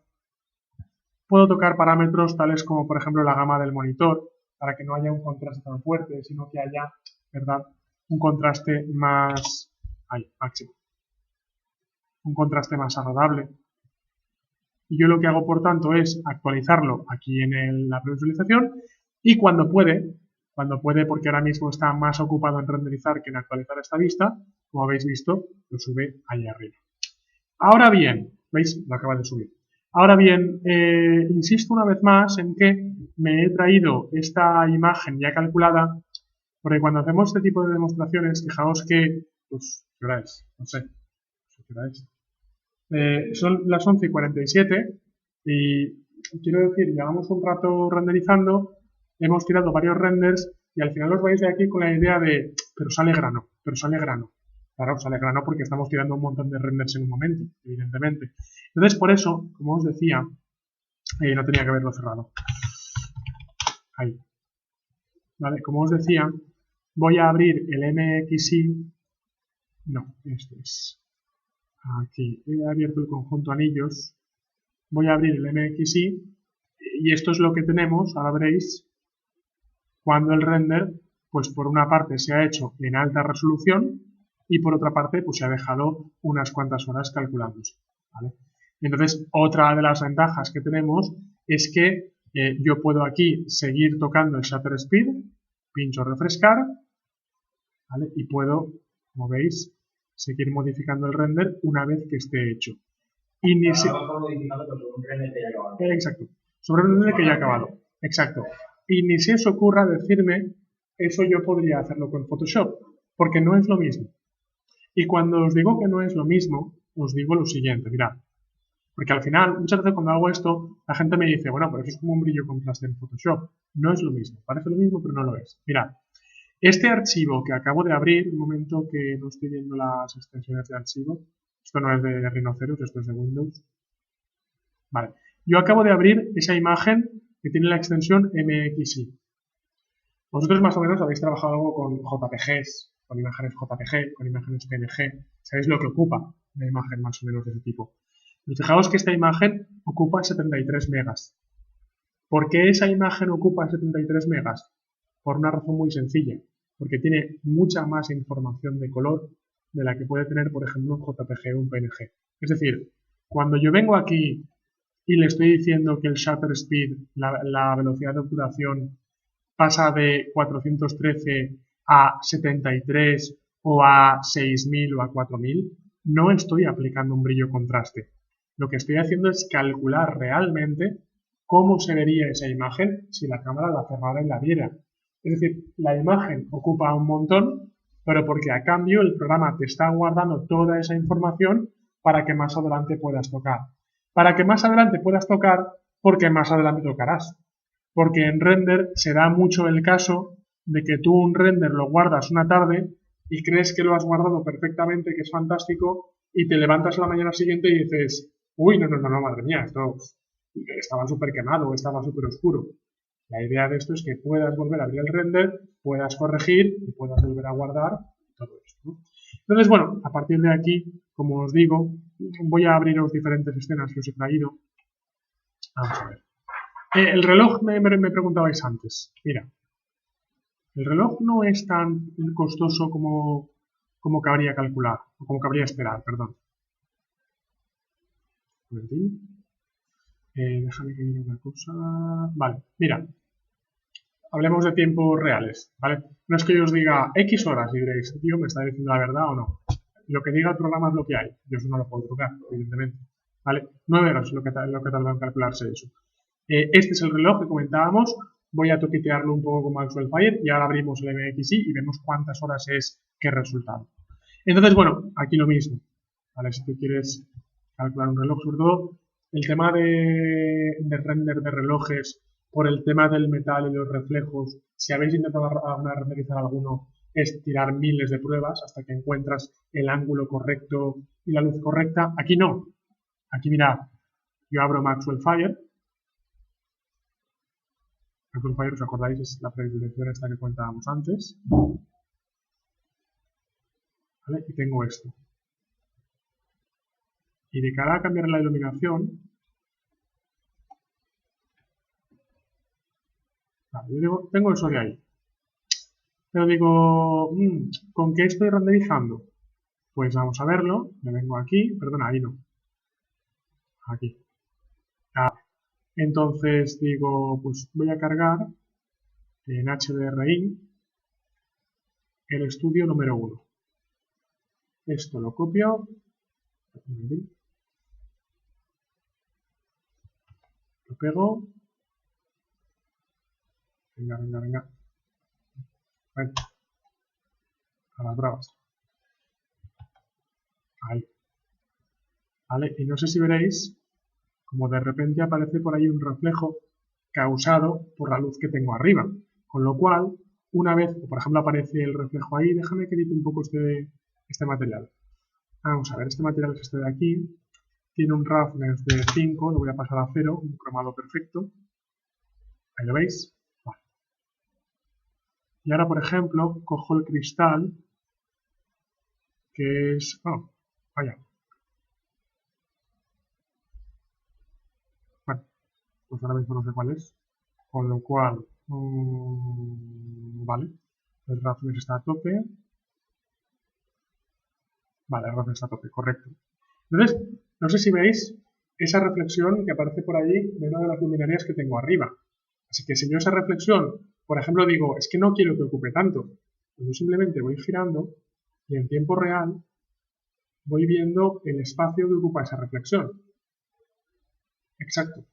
Puedo tocar parámetros tales como, por ejemplo, la gama del monitor, para que no haya un contraste tan fuerte, sino que haya, ¿verdad?, un contraste más máximo. Un contraste más agradable. Y yo lo que hago, por tanto, es actualizarlo aquí en la previsualización y cuando puede, porque ahora mismo está más ocupado en renderizar que en actualizar esta vista, como habéis visto, lo sube ahí arriba. Ahora bien, ¿veis? Lo acaba de subir. Ahora bien, insisto una vez más en que me he traído esta imagen ya calculada, porque cuando hacemos este tipo de demostraciones, fijaos que, pues, ¿qué hora es? No sé, ¿qué hora es? Son las 11:47 y quiero decir, llevamos un rato renderizando, hemos tirado varios renders y al final os vais de aquí con la idea de, pero sale grano, pero sale grano. Claro, sale grano porque estamos tirando un montón de renders en un momento, evidentemente. Entonces, por eso, como os decía, no tenía que haberlo cerrado. Ahí. Vale, como os decía, voy a abrir el MXI. No, esto es. Aquí. He abierto el conjunto anillos. Voy a abrir el MXI. Y esto es lo que tenemos, ahora veréis, cuando el render, pues por una parte se ha hecho en alta resolución y por otra parte, pues se ha dejado unas cuantas horas calculándose. ¿Vale? Entonces, otra de las ventajas que tenemos es que yo puedo aquí seguir tocando el shutter speed, pincho refrescar, ¿vale? Y puedo, como veis, seguir modificando el render una vez que esté hecho. Y ni si... Exacto. Sobre un render que ya ha acabado. Exacto. Y ni se os ocurra decirme, eso yo podría hacerlo con Photoshop, porque no es lo mismo. Y cuando os digo que no es lo mismo, os digo lo siguiente, mirad. Porque al final, muchas veces cuando hago esto, la gente me dice, bueno, pero eso es como un brillo contraste en Photoshop. No es lo mismo. Parece lo mismo, pero no lo es. Mirad. Este archivo que acabo de abrir, un momento que no estoy viendo las extensiones de archivo, esto no es de Rhinoceros, esto es de Windows. Vale, yo acabo de abrir esa imagen que tiene la extensión MXI. Vosotros más o menos habéis trabajado algo con JPGs, con imágenes JPG, con imágenes PNG, sabéis lo que ocupa una imagen más o menos de ese tipo. Pero fijaos que esta imagen ocupa 73 megas. ¿Por qué esa imagen ocupa 73 megas? Por una razón muy sencilla, porque tiene mucha más información de color de la que puede tener, por ejemplo, un JPG o un PNG. Es decir, cuando yo vengo aquí y le estoy diciendo que el shutter speed, la velocidad de obturación, pasa de 413 a 73 o a 6000 o a 4000, no estoy aplicando un brillo contraste. Lo que estoy haciendo es calcular realmente cómo se vería esa imagen si la cámara la cerrara y la viera. Es decir, la imagen ocupa un montón, pero porque a cambio el programa te está guardando toda esa información para que más adelante puedas tocar. Para que más adelante puedas tocar, porque más adelante tocarás. Porque en render se da mucho el caso de que tú un render lo guardas una tarde y crees que lo has guardado perfectamente, que es fantástico, y te levantas a la mañana siguiente y dices, uy, no, madre mía, esto estaba súper quemado, estaba súper oscuro. La idea de esto es que puedas volver a abrir el render, puedas corregir y puedas volver a guardar todo esto, ¿no? Entonces, bueno, a partir de aquí, como os digo, voy a abriros diferentes escenas que os he traído. Vamos a ver. El reloj me preguntabais antes. Mira, el reloj no es tan costoso como cabría calcular, o como cabría esperar, perdón. Un momentín. Déjame que mire una cosa. Vale, mira. Hablemos de tiempos reales, ¿vale? No es que yo os diga X horas y diréis, tío, ¿me está diciendo la verdad o no? Lo que diga el programa es lo que hay. Yo eso no lo puedo trucar, evidentemente. ¿Vale? 9 horas es lo que tarda en calcularse eso. Este es el reloj que comentábamos. Voy a toquetearlo un poco con Maxwell Fire y ahora abrimos el MXI y vemos cuántas horas es, qué resultado. Entonces, bueno, aquí lo mismo. ¿Vale? Si tú quieres calcular un reloj, sobre todo el tema de render de relojes, por el tema del metal y los reflejos, si habéis intentado renderizar alguno, es tirar miles de pruebas hasta que encuentras el ángulo correcto y la luz correcta. Aquí no. Aquí mirad, yo abro Maxwell Fire. Maxwell Fire, ¿os acordáis? Es la predilección esta que comentábamos antes. ¿Vale? Y tengo esto. Y de cara a cambiar la iluminación, vale, yo digo, tengo eso de ahí. Pero digo, ¿con qué estoy renderizando? Pues vamos a verlo. Me vengo aquí, perdona, ahí no. Aquí. Entonces digo, pues voy a cargar en HDRI el estudio número 1. Esto lo copio. pego. Venga, venga, venga. Bueno, a las bravas. Ahí. Vale, y no sé si veréis, como de repente aparece por ahí un reflejo causado por la luz que tengo arriba. Con lo cual, una vez, por ejemplo, aparece el reflejo ahí, déjame que edite un poco este material. Vamos a ver, este material es este de aquí. Tiene un roughness de 5, lo voy a pasar a 0, un cromado perfecto. Ahí lo veis. Vale. Y ahora, por ejemplo, cojo el cristal, que es... Oh, vaya. Bueno, pues ahora mismo no sé cuál es. Con lo cual, vale, el roughness está a tope. Vale, el roughness está a tope, correcto. Entonces, no sé si veis esa reflexión que aparece por ahí de una de las luminarias que tengo arriba. Así que si yo esa reflexión, por ejemplo, digo, es que no quiero que ocupe tanto, pues yo simplemente voy girando y en tiempo real voy viendo el espacio que ocupa esa reflexión. Exacto.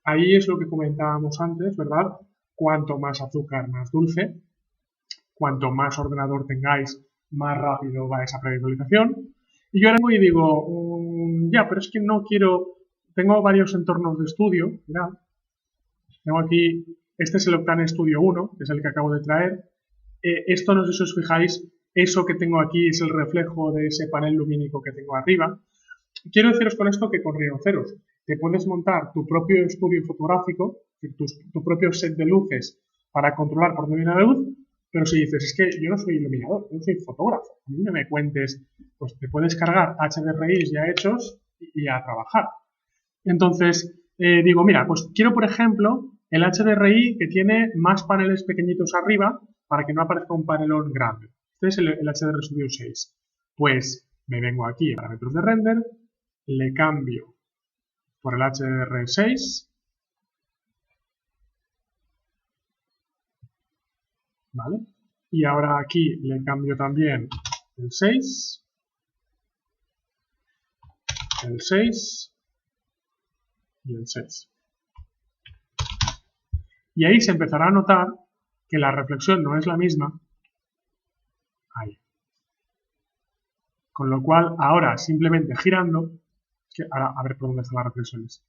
Ahí es lo que comentábamos antes, ¿verdad? Cuanto más azúcar, más dulce. Cuanto más ordenador tengáis, más rápido va esa previsualización. Y yo ahora voy y digo, ya, pero es que no quiero... Tengo varios entornos de estudio, mirad. Tengo aquí, este es el Octane Studio 1, que es el que acabo de traer. Esto, no sé si os fijáis, eso que tengo aquí es el reflejo de ese panel lumínico que tengo arriba. Quiero deciros con esto que con rinoceros te puedes montar tu propio estudio fotográfico, tu propio set de luces para controlar por dónde viene la luz, pero si dices, es que yo no soy iluminador, yo soy fotógrafo, a mí no me cuentes, pues te puedes cargar HDRIs ya hechos y a trabajar. Entonces, digo, mira, pues quiero, por ejemplo, el HDRI que tiene más paneles pequeñitos arriba para que no aparezca un panelón grande. Este es el HDR Studio 6. Pues me vengo aquí a parámetros de render, le cambio por el HDR6, ¿vale? Y ahora aquí le cambio también el 6, el 6 y el 6. Y ahí se empezará a notar que la reflexión no es la misma. Ahí. Con lo cual, ahora simplemente girando, ahora a ver por dónde están las reflexiones.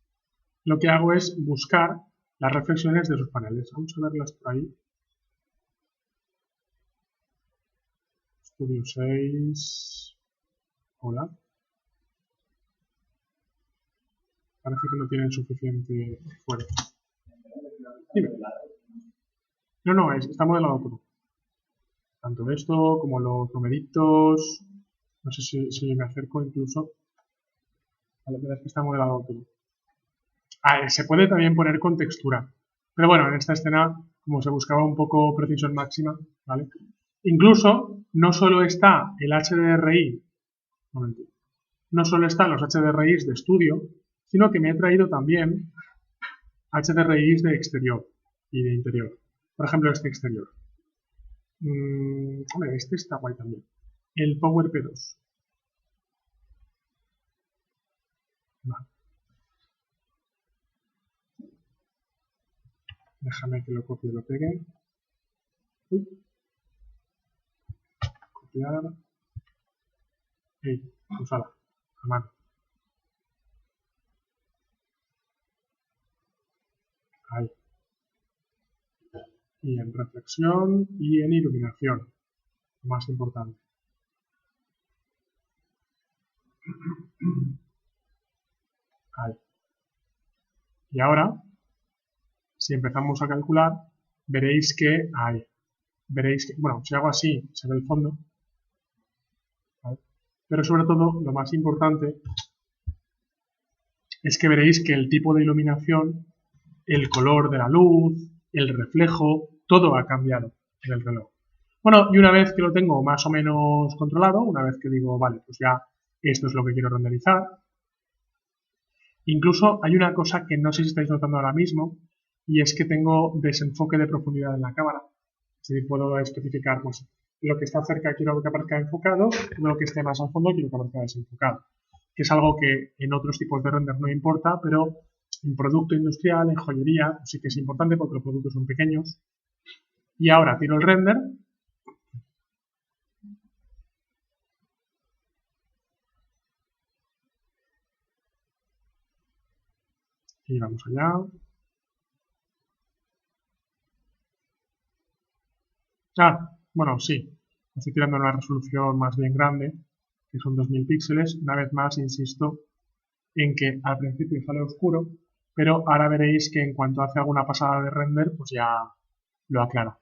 Lo que hago es buscar las reflexiones de sus paneles. Vamos a verlas por ahí. Studio 6. Hola. Parece que no tienen suficiente fuerza. Dime. No, está modelado todo. Tanto esto como los numeritos. No sé si me acerco incluso. Vale, verdad que está modelado todo. Se puede también poner con textura. Pero bueno, en esta escena, como se buscaba un poco precisión máxima, ¿vale? Incluso, no solo está el HDRI, no solo están los HDRIs de estudio, sino que me he traído también HDRIs de exterior y de interior. Por ejemplo, este exterior. Hombre, este está guay también. El Power P2. Vale. Déjame que lo copie y lo pegue. Uy. Copiar. Usala. A mano. Ahí. Y en reflexión y en iluminación. Lo más importante. Ahí. Y ahora, si empezamos a calcular, veréis que hay. Veréis que, bueno, si hago así, se ve el fondo. ¿Vale? Pero sobre todo, lo más importante es que veréis que el tipo de iluminación, el color de la luz, el reflejo, todo ha cambiado en el reloj. Bueno, y una vez que lo tengo más o menos controlado, una vez que digo, vale, pues ya esto es lo que quiero renderizar, incluso hay una cosa que no sé si estáis notando ahora mismo, y es que tengo desenfoque de profundidad en la cámara. Es decir, puedo especificar, pues, lo que está cerca quiero que aparezca enfocado, lo que esté más al fondo quiero que aparezca desenfocado. Que es algo que en otros tipos de render no importa, pero en producto industrial, en joyería, sí que es importante porque los productos son pequeños. Y ahora tiro el render. Y vamos allá. Bueno, sí. Estoy tirando una resolución más bien grande, que son 2000 píxeles. Una vez más, insisto en que al principio sale oscuro, pero ahora veréis que en cuanto hace alguna pasada de render, pues ya lo aclara.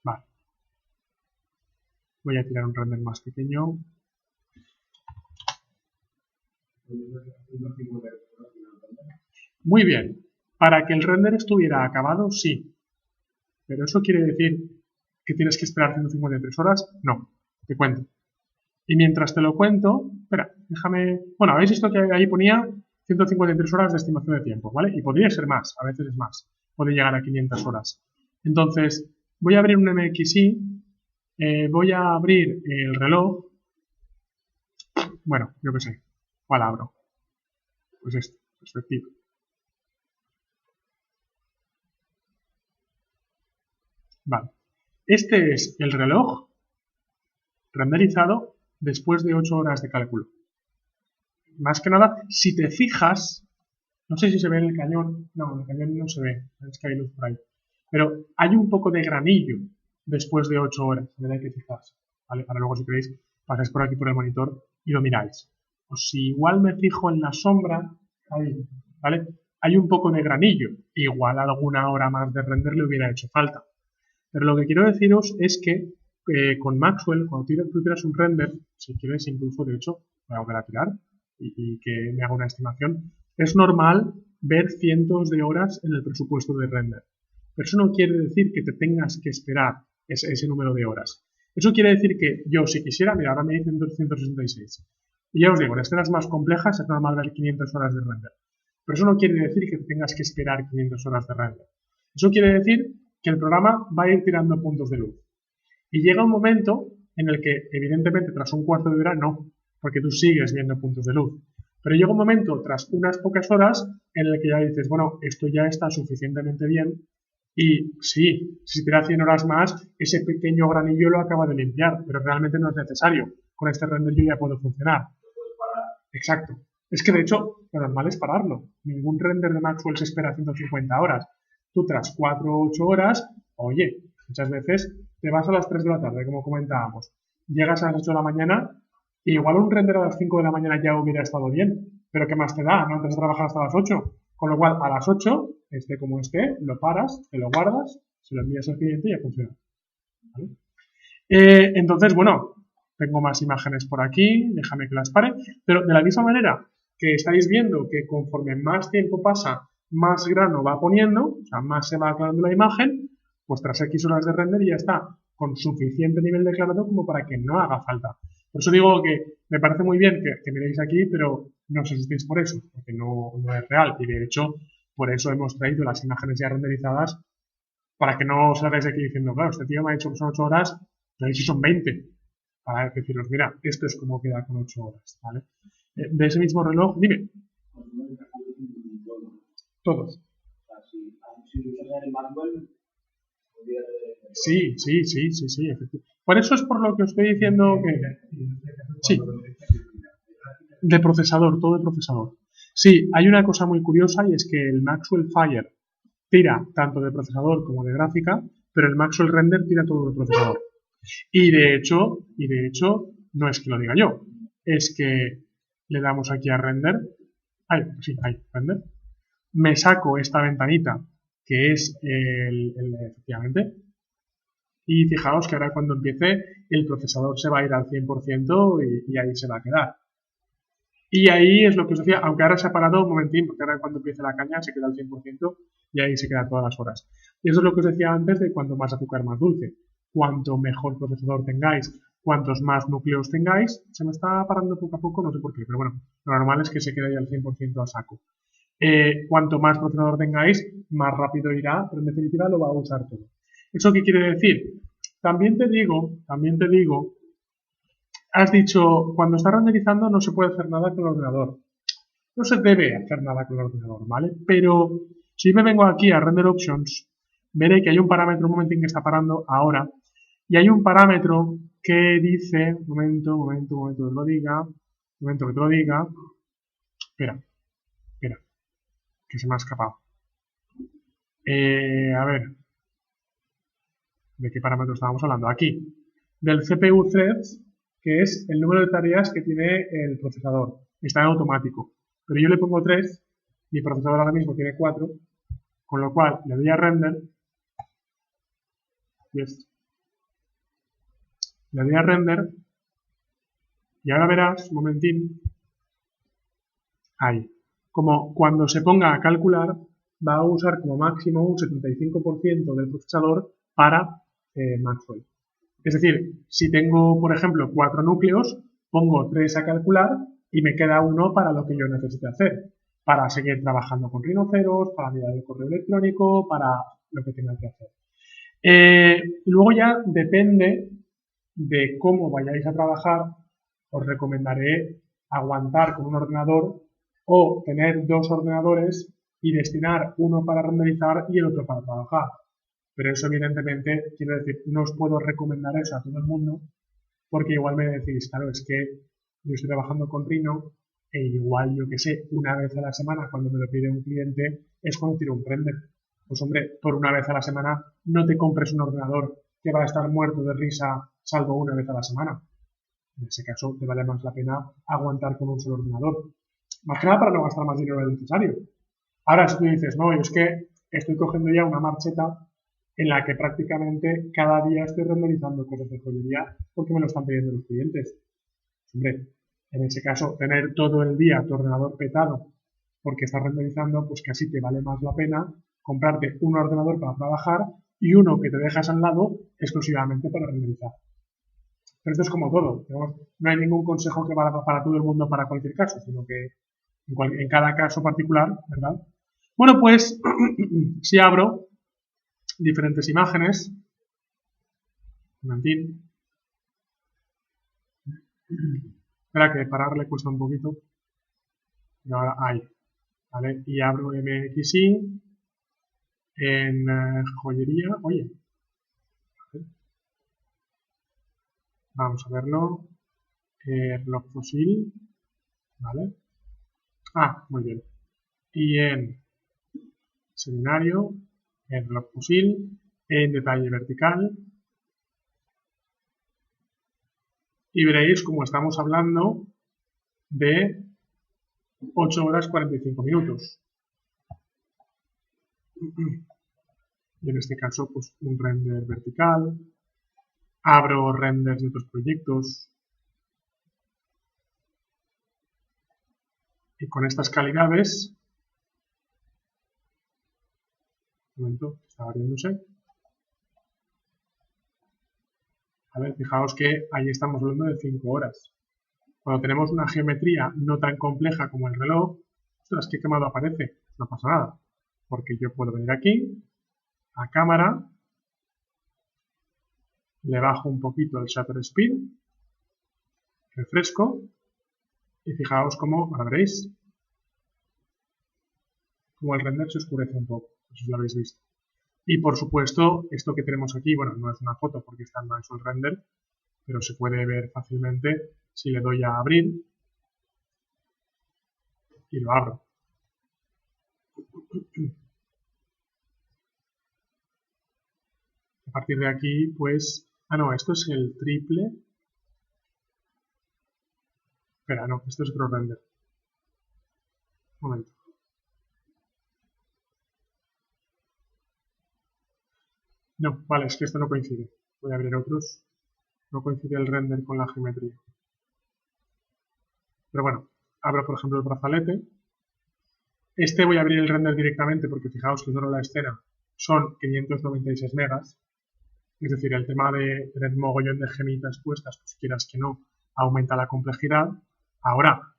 Vale. Voy a tirar un render más pequeño. Muy bien. Para que el render estuviera acabado, sí. Pero ¿eso quiere decir que tienes que esperar 153 horas? No. Te cuento. Y mientras te lo cuento, espera, déjame... Bueno, habéis visto que ahí ponía 153 horas de estimación de tiempo, ¿vale? Y podría ser más, a veces es más. Puede llegar a 500 horas. Entonces, voy a abrir un MXI, voy a abrir el reloj. Bueno, yo qué sé. ¿Cuál abro? Pues este, perspectiva. Vale. Este es el reloj renderizado después de 8 horas de cálculo. Más que nada, si te fijas, no sé si se ve en el cañón, no, en el cañón no se ve, es que hay luz por ahí, pero hay un poco de granillo después de 8 horas, me hay que fijarse, ¿vale? Para luego si queréis pasáis por aquí por el monitor y lo miráis. O si igual me fijo en la sombra, ahí, ¿vale? Hay un poco de granillo, igual alguna hora más de render le hubiera hecho falta. Pero lo que quiero deciros es que con Maxwell, cuando tú tiras un render, si quieres incluso, de hecho, voy a volver a tirar y que me haga una estimación, es normal ver cientos de horas en el presupuesto de render. Pero eso no quiere decir que te tengas que esperar ese número de horas. Eso quiere decir que yo, si quisiera, mira, ahora me dicen 266. Y ya os digo, en escenas más complejas es normal ver 500 horas de render. Pero eso no quiere decir que tengas que esperar 500 horas de render. Eso quiere decir que el programa va a ir tirando puntos de luz. Y llega un momento en el que, evidentemente, tras un cuarto de hora, no, porque tú sigues viendo puntos de luz. Pero llega un momento, tras unas pocas horas, en el que ya dices, bueno, esto ya está suficientemente bien y sí, si te da 100 horas más, ese pequeño granillo lo acaba de limpiar, pero realmente no es necesario. Con este render yo ya puedo funcionar. Exacto. Es que, de hecho, lo normal es pararlo. Ningún render de Maxwell se espera 150 horas. Tú tras 4 o 8 horas, oye, muchas veces te vas a las 3 de la tarde, como comentábamos, llegas a las 8 de la mañana y igual un render a las 5 de la mañana ya hubiera estado bien, pero ¿qué más te da? No antes de trabajar hasta las 8. Con lo cual, a las 8, esté como esté, lo paras, te lo guardas, se lo envías al cliente y ya funciona. ¿Vale? Entonces, bueno, tengo más imágenes por aquí, déjame que las pare, pero de la misma manera que estáis viendo que conforme más tiempo pasa, más grano va poniendo, o sea, más se va aclarando la imagen, pues tras X horas de render ya está con suficiente nivel de claridad como para que no haga falta. Por eso digo que me parece muy bien que miréis aquí, pero no os asustéis por eso, porque no es real. Y de hecho, por eso hemos traído las imágenes ya renderizadas para que no salgáis de aquí diciendo, claro, este tío me ha dicho que son 8 horas, pero si son 20. Para deciros, mira, esto es como queda con 8 horas, ¿vale? De ese mismo reloj, dime. Todos. Sí, sí, sí, sí, sí, efectivamente. Por eso es por lo que os estoy diciendo que... Sí, de procesador, todo de procesador. Sí, hay una cosa muy curiosa y es que el Maxwell Fire tira tanto de procesador como de gráfica, pero el Maxwell Render tira todo de procesador. Y de hecho, no es que lo diga yo, es que le damos aquí a render, render, me saco esta ventanita que es efectivamente, y fijaos que ahora cuando empiece el procesador se va a ir al 100% y ahí se va a quedar. Y ahí es lo que os decía, aunque ahora se ha parado un momentín, porque ahora cuando empiece la caña se queda al 100% y ahí se queda todas las horas. Y eso es lo que os decía antes de cuanto más azúcar, más dulce. Cuanto mejor procesador tengáis, cuantos más núcleos tengáis, se me está parando poco a poco, no sé por qué, pero bueno, lo normal es que se quede ahí al 100% a saco. Cuanto más procesador tengáis, más rápido irá, pero en definitiva lo va a usar todo. ¿Eso qué quiere decir? También te digo, has dicho, cuando está renderizando no se puede hacer nada con el ordenador. No se debe hacer nada con el ordenador, ¿vale? Pero si me vengo aquí a Render Options, veré que hay un parámetro, un momentín que está parando ahora, y hay un parámetro que dice, momento que te lo diga, espera, que se me ha escapado. A ver, ¿de qué parámetro estábamos hablando? Aquí, del CPU Threads, que es el número de tareas que tiene el procesador. Está en automático. Pero yo le pongo 3, mi procesador ahora mismo tiene 4, con lo cual le doy a Render, le doy a Render, y ahora verás, un momentín, ahí, como cuando se ponga a calcular, va a usar como máximo un 75% del procesador para Maxwell. Es decir, si tengo, por ejemplo, 4 núcleos, pongo 3 a calcular y me queda uno para lo que yo necesite hacer. Para seguir trabajando con rinoceros, para mirar el correo electrónico, para lo que tenga que hacer. Luego ya depende de cómo vayáis a trabajar, os recomendaré aguantar con un ordenador o tener 2 ordenadores y destinar uno para renderizar y el otro para trabajar. Pero eso evidentemente, quiero decir, no os puedo recomendar eso a todo el mundo porque igual me decís, claro, es que yo estoy trabajando con Rhino e igual, yo que sé, una vez a la semana cuando me lo pide un cliente es cuando tiro un render. Pues hombre, por una vez a la semana no te compres un ordenador que va a estar muerto de risa salvo una vez a la semana. En ese caso te vale más la pena aguantar con un solo ordenador. Más que nada para no gastar más dinero del necesario. Ahora si tú dices, no, es que estoy cogiendo ya una marcheta en la que prácticamente cada día estoy renderizando cosas de joyería porque me lo están pidiendo los clientes. Hombre, en ese caso, tener todo el día tu ordenador petado porque estás renderizando, pues casi te vale más la pena comprarte un ordenador para trabajar y uno que te dejas al lado exclusivamente para renderizar. Pero esto es como todo. No hay ningún consejo que valga para todo el mundo para cualquier caso, sino que en cada caso particular, ¿verdad? Bueno, pues si abro diferentes imágenes, un momentín. Espera que pararle cuesta un poquito. Y ahora ahí, ¿vale? Y abro MXI en joyería. Oye, vamos a verlo. Reloj fósil, ¿vale? Ah, muy bien. Y en seminario, en reloj fósil, en detalle vertical. Y veréis como estamos hablando de 8 horas 45 minutos. Y en este caso, pues un render vertical. Abro renders de otros proyectos. Y con estas calidades, un momento, está abriéndose. A ver, fijaos que ahí estamos hablando de 5 horas. Cuando tenemos una geometría no tan compleja como el reloj, ostras, ¿qué quemado aparece? No pasa nada, porque yo puedo venir aquí, a cámara, le bajo un poquito el shutter speed, refresco, y fijaos cómo, ahora veréis, como el render se oscurece un poco, eso lo habéis visto. Y por supuesto, esto que tenemos aquí, bueno, no es una foto porque está en el render, pero se puede ver fácilmente si le doy a abrir y lo abro. A partir de aquí, pues... Ah, no, esto es el triple. Espera, no, esto es otro render. Un momento. No, vale, es que esto no coincide. Voy a abrir otros. No coincide el render con la geometría. Pero bueno, abro por ejemplo el brazalete. Este voy a abrir el render directamente porque fijaos que solo la escena son 596 megas. Es decir, el tema de tener mogollón de gemitas puestas, pues quieras que no, aumenta la complejidad. Ahora,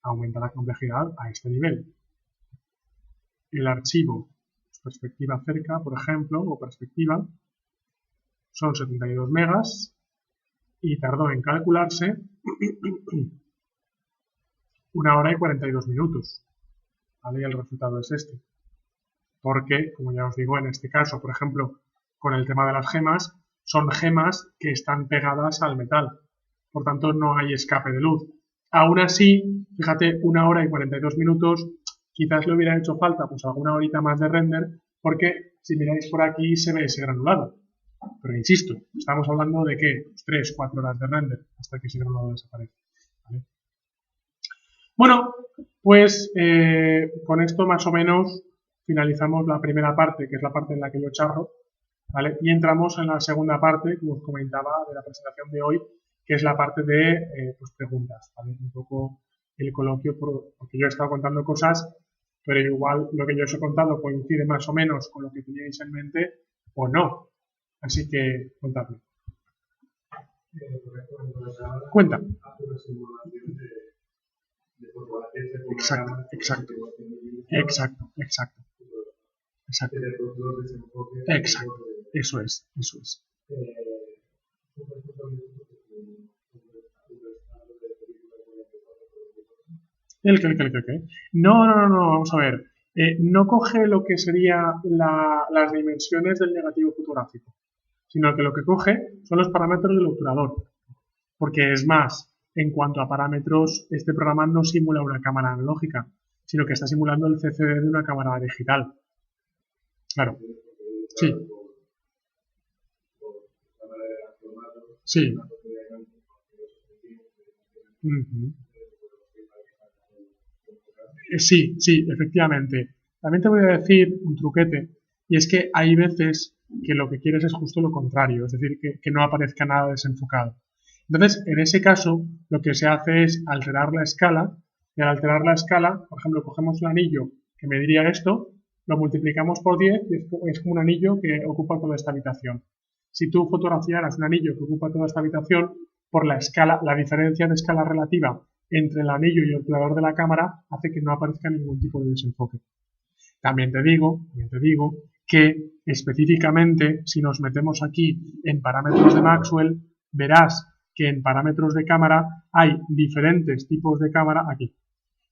aumenta la complejidad a este nivel. El archivo, perspectiva cerca, por ejemplo, o perspectiva, son 72 megas y tardó en calcularse 1 hora y 42 minutos. ¿Vale? Y el resultado es este. Porque, como ya os digo, en este caso, por ejemplo, con el tema de las gemas, son gemas que están pegadas al metal. Por tanto, no hay escape de luz. Aún así, fíjate, 1 hora y 42 minutos, quizás le hubiera hecho falta pues alguna horita más de render, porque si miráis por aquí se ve ese granulado. Pero insisto, estamos hablando de que 3-4 horas de render hasta que ese granulado desaparece. ¿Vale? Bueno, pues con esto más o menos finalizamos la primera parte, que es la parte en la que yo charro, ¿vale? Y entramos en la segunda parte, como os comentaba, de la presentación de hoy, que es la parte de pues preguntas, ¿vale? Un poco el coloquio, porque yo he estado contando cosas, pero igual lo que yo os he contado coincide más o menos con lo que teníais en mente o no. Así que contadme. Cuenta. Exacto. Exacto. Eso es. ¿Qué? No, vamos a ver. No coge lo que sería las dimensiones del negativo fotográfico, sino que lo que coge son los parámetros del obturador. Porque es más, en cuanto a parámetros, este programa no simula una cámara analógica, sino que está simulando el CCD de una cámara digital. Claro. Sí. Sí. Sí, efectivamente. También te voy a decir un truquete, y es que hay veces que lo que quieres es justo lo contrario, es decir, que no aparezca nada desenfocado. Entonces, en ese caso, lo que se hace es alterar la escala, y al alterar la escala, por ejemplo, cogemos un anillo que mediría esto, lo multiplicamos por 10 y es como un anillo que ocupa toda esta habitación. Si tú fotografiaras un anillo que ocupa toda esta habitación, por la escala, la diferencia de escala relativa entre el anillo y el obturador de la cámara hace que no aparezca ningún tipo de desenfoque. También te digo que específicamente, si nos metemos aquí en parámetros de Maxwell, verás que en parámetros de cámara hay diferentes tipos de cámara aquí,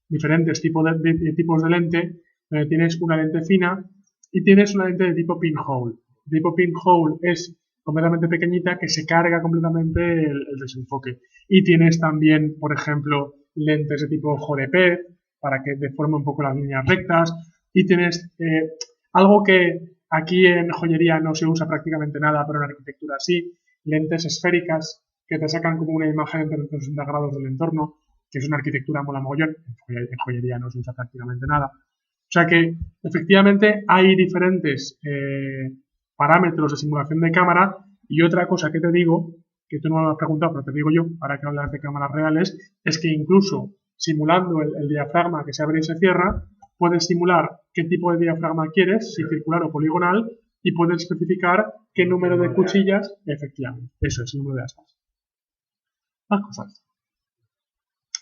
diferentes tipos de tipos de lente, donde tienes una lente fina y tienes una lente de tipo pinhole. De tipo pinhole es completamente pequeñita que se carga completamente el desenfoque. Y tienes también, por ejemplo, lentes de tipo ojo de pez para que deforme un poco las líneas rectas. Y tienes algo que aquí en joyería no se usa prácticamente nada, pero en arquitectura sí, lentes esféricas que te sacan como una imagen de 360 grados del entorno, que es una arquitectura mola mogollón. En joyería no se usa prácticamente nada. O sea que, efectivamente, hay diferentes parámetros de simulación de cámara. Y otra cosa que te digo, que tú no me lo has preguntado, pero te digo yo, ahora que hablas de cámaras reales, es que incluso simulando el diafragma que se abre y se cierra, puedes simular qué tipo de diafragma quieres, si circular o poligonal, y puedes especificar qué número de cuchillas, efectivamente, eso es el número de aspas. Más cosas.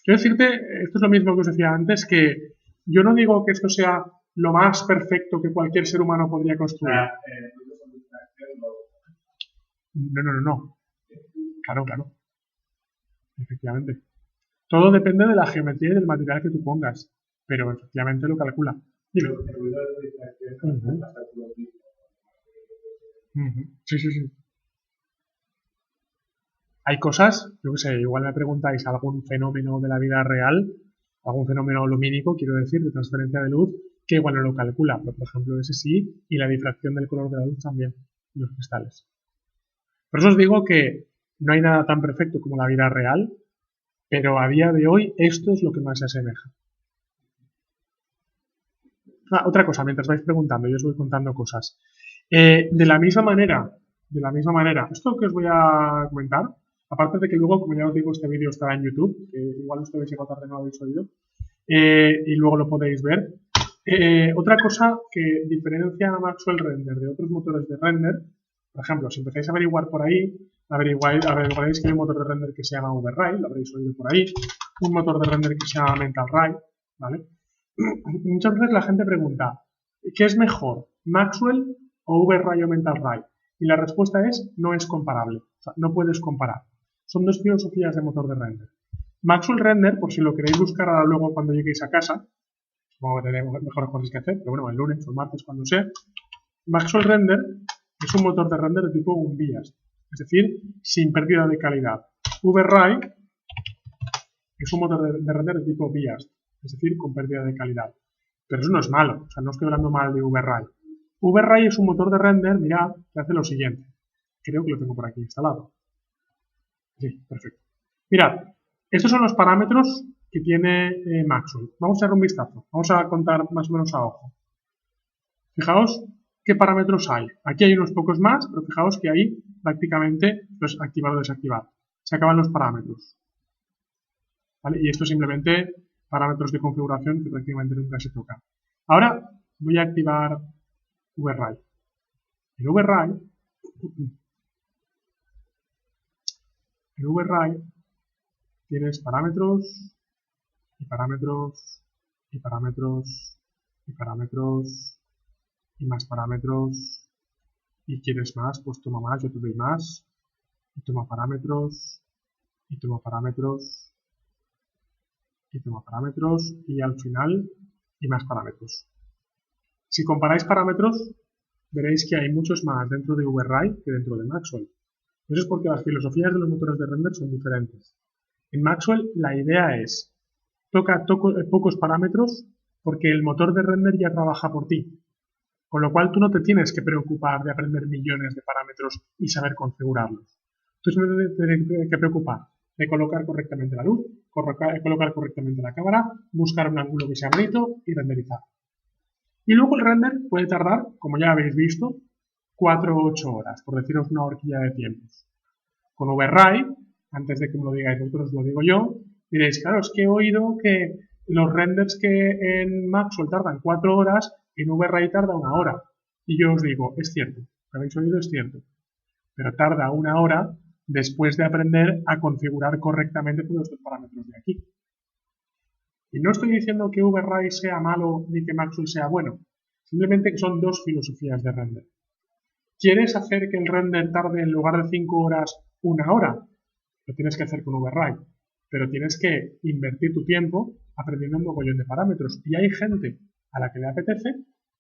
Quiero decirte, esto es lo mismo que os decía antes, que yo no digo que esto sea lo más perfecto que cualquier ser humano podría construir. No. Claro. Efectivamente. Todo depende de la geometría y del material que tú pongas, pero efectivamente lo calcula. Dime. Sí. Hay cosas, yo qué sé, igual me preguntáis algún fenómeno de la vida real, algún fenómeno lumínico, quiero decir, de transferencia de luz, que igual no lo calcula, pero por ejemplo ese sí, y la difracción del color de la luz también, los cristales. Por eso os digo que no hay nada tan perfecto como la vida real, pero a día de hoy esto es lo que más se asemeja. Otra cosa, mientras vais preguntando, yo os voy contando cosas. De la misma manera, esto que os voy a comentar, aparte de que luego, como ya os digo, este vídeo estará en YouTube, que igual os podéis llegar tarde no lo habéis oído, y luego lo podéis ver. Otra cosa que diferencia a Maxwell Render de otros motores de render, por ejemplo, si empezáis a averiguar por ahí, averiguaréis que hay un motor de render que se llama Override, lo habréis oído por ahí, un motor de render que se llama Mental Ray, ¿vale? Muchas veces la gente pregunta, ¿qué es mejor, Maxwell o Override o Mental Ray? Y la respuesta es, no es comparable, o sea, no puedes comparar. Son dos filosofías de motor de render. Maxwell Render, por si lo queréis buscar ahora luego cuando lleguéis a casa, supongo que tenéis mejores cosas que hacer, pero bueno, el lunes o el martes, cuando sea. Maxwell Render es un motor de render de tipo unbiased, es decir, sin pérdida de calidad. VRAI es un motor de render de tipo biased, es decir, con pérdida de calidad. Pero eso no es malo, o sea, no estoy hablando mal de VRAI. VRAI es un motor de render, mirad, que hace lo siguiente. Creo que lo tengo por aquí instalado. Sí, perfecto. Mirad, estos son los parámetros que tiene Maxwell. Vamos a echar un vistazo. Vamos a contar más o menos a ojo. Fijaos qué parámetros hay. Aquí hay unos pocos más, pero fijaos que ahí prácticamente es activar o desactivar. Se acaban los parámetros. ¿Vale? Y esto simplemente parámetros de configuración que prácticamente nunca se tocan. Ahora voy a activar VRAI. En VRAI tienes parámetros y parámetros y parámetros y parámetros y más parámetros, y quieres más, pues toma más, yo te doy más, y toma parámetros, y toma parámetros, y toma parámetros, y al final, y más parámetros. Si comparáis parámetros, veréis que hay muchos más dentro de VRAI que dentro de Maxwell. Eso es porque las filosofías de los motores de render son diferentes. En Maxwell la idea es, toca pocos parámetros porque el motor de render ya trabaja por ti. Con lo cual tú no te tienes que preocupar de aprender millones de parámetros y saber configurarlos. Tú simplemente te tienes que preocupar de colocar correctamente la luz, colocar correctamente la cámara, buscar un ángulo que sea bonito y renderizar. Y luego el render puede tardar, como ya habéis visto, 4 o 8 horas, por deciros una horquilla de tiempos. Con VRAI, antes de que me lo digáis vosotros, lo digo yo, diréis, claro, es que he oído que los renders que en Maxwell tardan 4 horas, en VRAI tarda 1 hora. Y yo os digo, es cierto, lo que habéis oído es cierto, pero tarda 1 hora después de aprender a configurar correctamente todos estos parámetros de aquí. Y no estoy diciendo que VRAI sea malo ni que Maxwell sea bueno, simplemente que son dos filosofías de render. ¿Quieres hacer que el render tarde en lugar de 5 horas 1 hora? Lo tienes que hacer con VRAI, pero tienes que invertir tu tiempo aprendiendo un mogollón de parámetros. Y hay gente a la que le apetece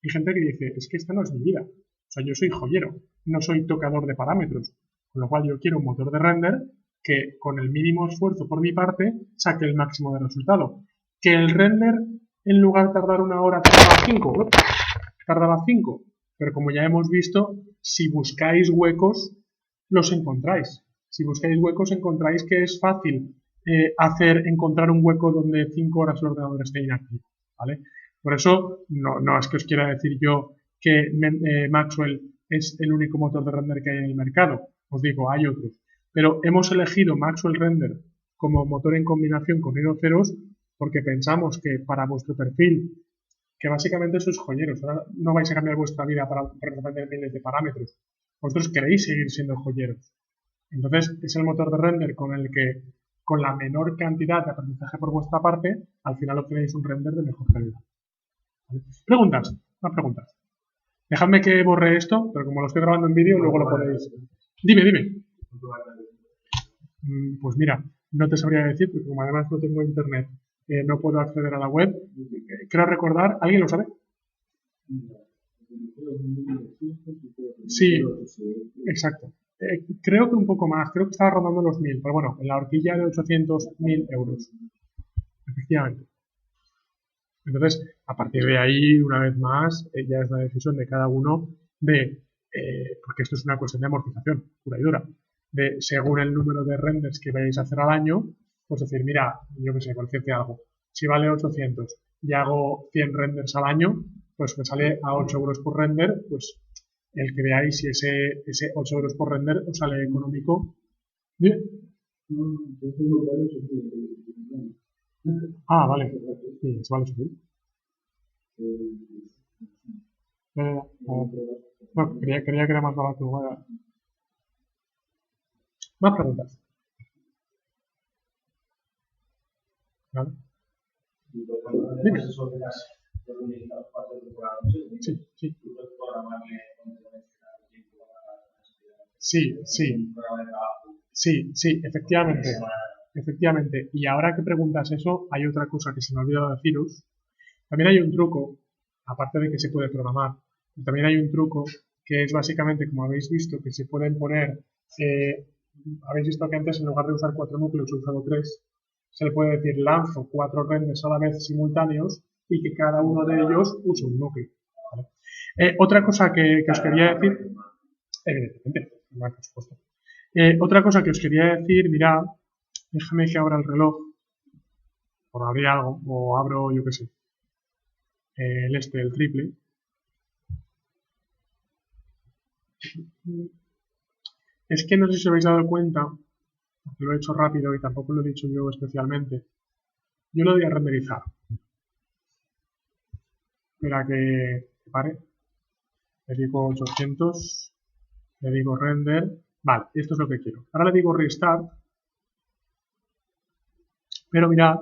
y gente que dice, es que esta no es mi vida. O sea, yo soy joyero, no soy tocador de parámetros. Con lo cual yo quiero un motor de render que con el mínimo esfuerzo por mi parte saque el máximo de resultado. Que el render en lugar de tardar 1 hora tardaba 5. Pero como ya hemos visto, si buscáis huecos, los encontráis. Si buscáis huecos, encontráis que es fácil encontrar un hueco donde 5 horas el ordenador esté inactivo, ¿vale? Por eso, no es que os quiera decir yo que Maxwell es el único motor de render que hay en el mercado. Os digo, hay otros. Pero hemos elegido Maxwell Render como motor en combinación con rinoceros porque pensamos que para vuestro perfil, que básicamente sois joyeros, ahora no vais a cambiar vuestra vida para aprender miles de parámetros. Vosotros queréis seguir siendo joyeros. Entonces, es el motor de render con el que, con la menor cantidad de aprendizaje por vuestra parte, al final obtenéis un render de mejor calidad. ¿Vale? Preguntas, más preguntas. Dejadme que borre esto, pero como lo estoy grabando en vídeo, luego lo podéis. Dime. Pues mira, no te sabría decir, porque como además no tengo internet, no puedo acceder a la web. Creo recordar, ¿alguien lo sabe? Sí, exacto. Creo que un poco más, creo que estaba rondando los 1000, pero bueno, en la horquilla de 800.000 euros. Efectivamente. Entonces, a partir de ahí, una vez más, ya es la decisión de cada uno porque esto es una cuestión de amortización, pura y dura, de según el número de renders que vayáis a hacer al año, pues decir, mira, yo que sé, por decirte algo, si vale 800 y hago 100 renders al año, pues me sale a 8 euros por render, pues el que veáis si ese 8 euros por render os sale económico. ¿Bien? Ah, vale. Sí, se vale subir. No, creía que era más barato. Vaya. Más preguntas. ¿Vale? Dime. Sí. Sí, efectivamente. efectivamente. Y ahora que preguntas eso, hay otra cosa que se me ha olvidado deciros. También hay un truco, aparte de que se puede programar, también hay un truco que es básicamente, como habéis visto, que se pueden poner, habéis visto que antes en lugar de usar 4 núcleos he usado 3, se le puede decir lanzo 4 renders a la vez simultáneos y que cada uno de ellos use un núcleo. ¿Vale? Otra cosa que os quería decir, evidentemente, por supuesto. Otra cosa que os quería decir, mirad, déjame que abra el reloj, por abrir algo, o abro, yo qué sé, el triple. Es que no sé si os habéis dado cuenta, porque lo he hecho rápido y tampoco lo he dicho yo especialmente. Yo lo doy a renderizar. Espera que pare. Le digo 800, le digo render. Vale, esto es lo que quiero. Ahora le digo restart. Pero mirad.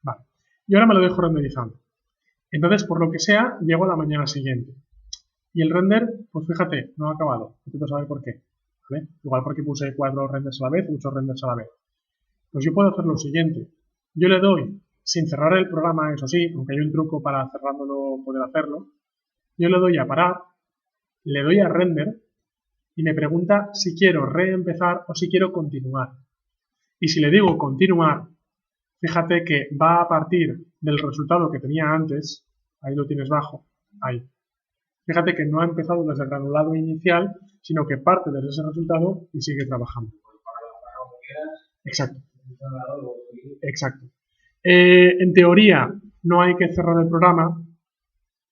Vale. Y ahora me lo dejo renderizando. Entonces, por lo que sea, llego a la mañana siguiente. Y el render, pues fíjate, no ha acabado. Intento saber por qué. ¿Vale? Igual porque puse 4 renders a la vez, 8 renders a la vez. Pues yo puedo hacer lo siguiente. Yo le doy, sin cerrar el programa, eso sí, aunque hay un truco para cerrándolo poder hacerlo. Yo le doy a parar, le doy a render y me pregunta si quiero reempezar o si quiero continuar. Y si le digo continuar, fíjate que va a partir del resultado que tenía antes. Ahí lo tienes bajo. Ahí. Fíjate que no ha empezado desde el granulado inicial, sino que parte desde ese resultado y sigue trabajando. Exacto. Exacto. En teoría no hay que cerrar el programa,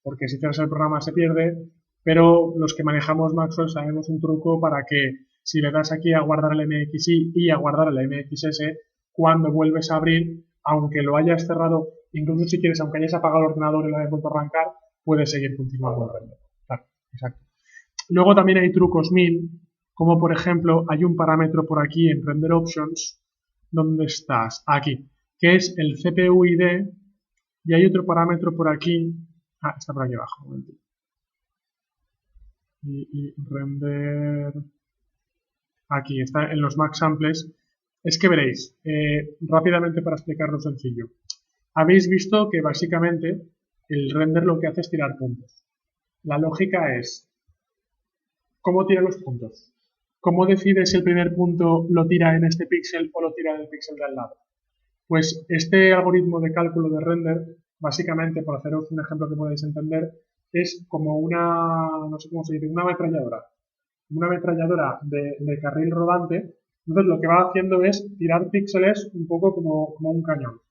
porque si cierras el programa se pierde, pero los que manejamos Maxwell sabemos un truco para que si le das aquí a guardar el MXI y a guardar el MXS, cuando vuelves a abrir, aunque lo hayas cerrado, incluso si quieres, aunque hayas apagado el ordenador y lo hayas vuelto a arrancar, puedes seguir continuando el render. Claro, exacto. Luego también hay trucos 1000, como por ejemplo, hay un parámetro por aquí en Render Options. ¿Dónde estás? Aquí, que es el CPU ID, y hay otro parámetro por aquí. Ah, está por aquí abajo. Un y render. Aquí está en los max samples. Es que veréis, rápidamente para explicarlo sencillo. Habéis visto que básicamente el render lo que hace es tirar puntos. La lógica es, ¿cómo tira los puntos? ¿Cómo decides si el primer punto lo tira en este píxel o lo tira en el píxel de al lado? Pues este algoritmo de cálculo de render, básicamente, por haceros un ejemplo que podéis entender, es como una, no sé cómo se dice, una ametralladora. Una ametralladora de carril rodante. Entonces lo que va haciendo es tirar píxeles un poco como un cañón.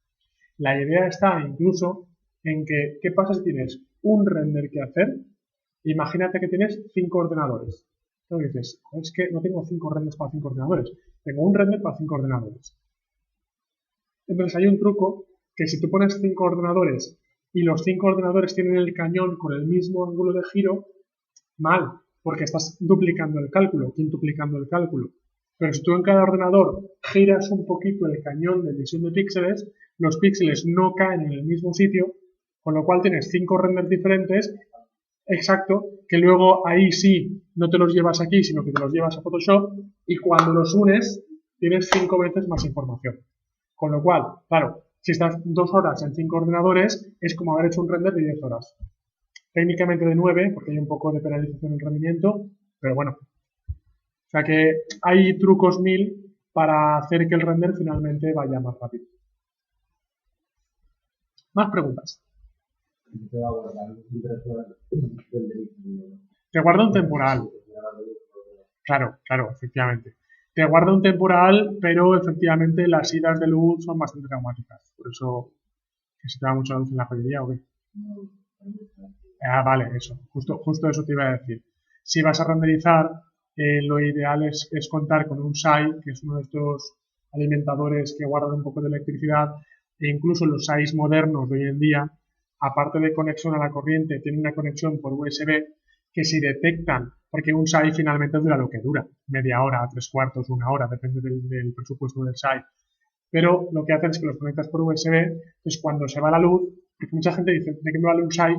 La idea está incluso en que, ¿qué pasa si tienes un render que hacer? Imagínate que tienes 5 ordenadores. Entonces dices, es que no tengo 5 renders para 5 ordenadores. Tengo un render para 5 ordenadores. Entonces hay un truco que si tú pones 5 ordenadores y los 5 ordenadores tienen el cañón con el mismo ángulo de giro, mal, porque estás duplicando el cálculo, quintuplicando el cálculo. Pero si tú en cada ordenador giras un poquito el cañón de emisión de píxeles, los píxeles no caen en el mismo sitio, con lo cual tienes 5 renders diferentes, exacto, que luego ahí sí no te los llevas aquí, sino que te los llevas a Photoshop y cuando los unes tienes 5 veces más información. Con lo cual, claro, si estás 2 horas en 5 ordenadores, es como haber hecho un render de 10 horas. Técnicamente de 9, porque hay un poco de penalización en el rendimiento, pero bueno. O sea que hay trucos 1000 para hacer que el render finalmente vaya más rápido. ¿Más preguntas? Te guarda un temporal. Claro, efectivamente. Te guarda un temporal, pero efectivamente las idas de luz son bastante traumáticas. Por eso, ¿que se te da mucha luz en la joyería o qué? Ah, vale, eso. Justo eso te iba a decir. Si vas a renderizar, lo ideal es contar con un SAI, que es uno de estos alimentadores que guardan un poco de electricidad, e incluso los SAIs modernos de hoy en día, aparte de conexión a la corriente, tienen una conexión por USB que si detectan, porque un SAI finalmente dura lo que dura, media hora, 3/4, 1 hora, depende del presupuesto del SAI. Pero lo que hacen es que los conectas por USB, entonces cuando se va la luz, porque mucha gente dice, ¿de qué me vale un SAI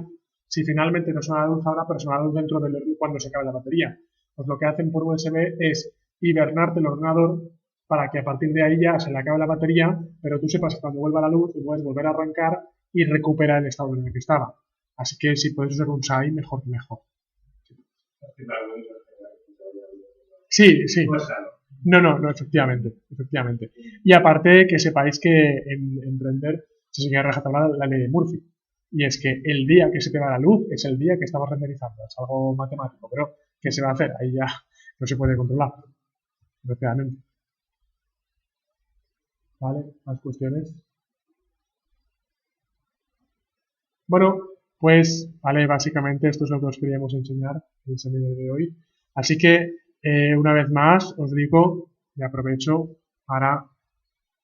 si finalmente no se va la luz ahora, pero se va la luz dentro de cuando se acabe la batería? Pues lo que hacen por USB es hibernarte el ordenador para que a partir de ahí ya se le acabe la batería, pero tú sepas que cuando vuelva la luz puedes volver a arrancar y recuperar el estado en el que estaba. Así que si puedes usar un SAI, mejor que mejor. Sí, sí. No, efectivamente. Y aparte que sepáis que en render se sigue rajatabla la ley de Murphy. Y es que el día que se te va la luz es el día que estamos renderizando. Es algo matemático, pero ¿qué se va a hacer? Ahí ya no se puede controlar. Desgraciadamente. ¿Vale? ¿Más cuestiones? Bueno, pues, vale, básicamente esto es lo que os queríamos enseñar en el seminario de hoy. Así que, una vez más, os digo, y aprovecho para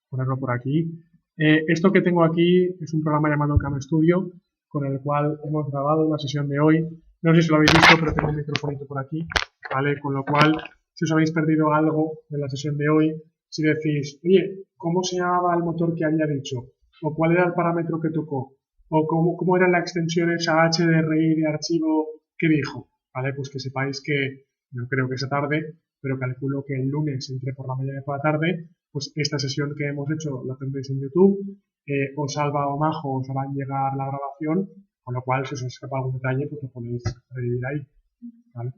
ponerlo por aquí. Esto que tengo aquí es un programa llamado Cam Studio, con el cual hemos grabado la sesión de hoy. No sé si lo habéis visto, pero tengo un microfonito por aquí, ¿vale? Con lo cual, si os habéis perdido algo de la sesión de hoy, si decís, oye, ¿cómo se llamaba el motor que había dicho? ¿O cuál era el parámetro que tocó? ¿O cómo era la extensión esa HDRI de archivo que dijo? ¿Vale? Pues que sepáis que, no creo que esa tarde, pero calculo que el lunes, entre por la mañana y por la tarde, pues esta sesión que hemos hecho la tendréis en YouTube, os Alba o Majo os harán llegar la grabación, con lo cual si os escapa algún detalle, pues lo podéis revivir ahí, ¿vale?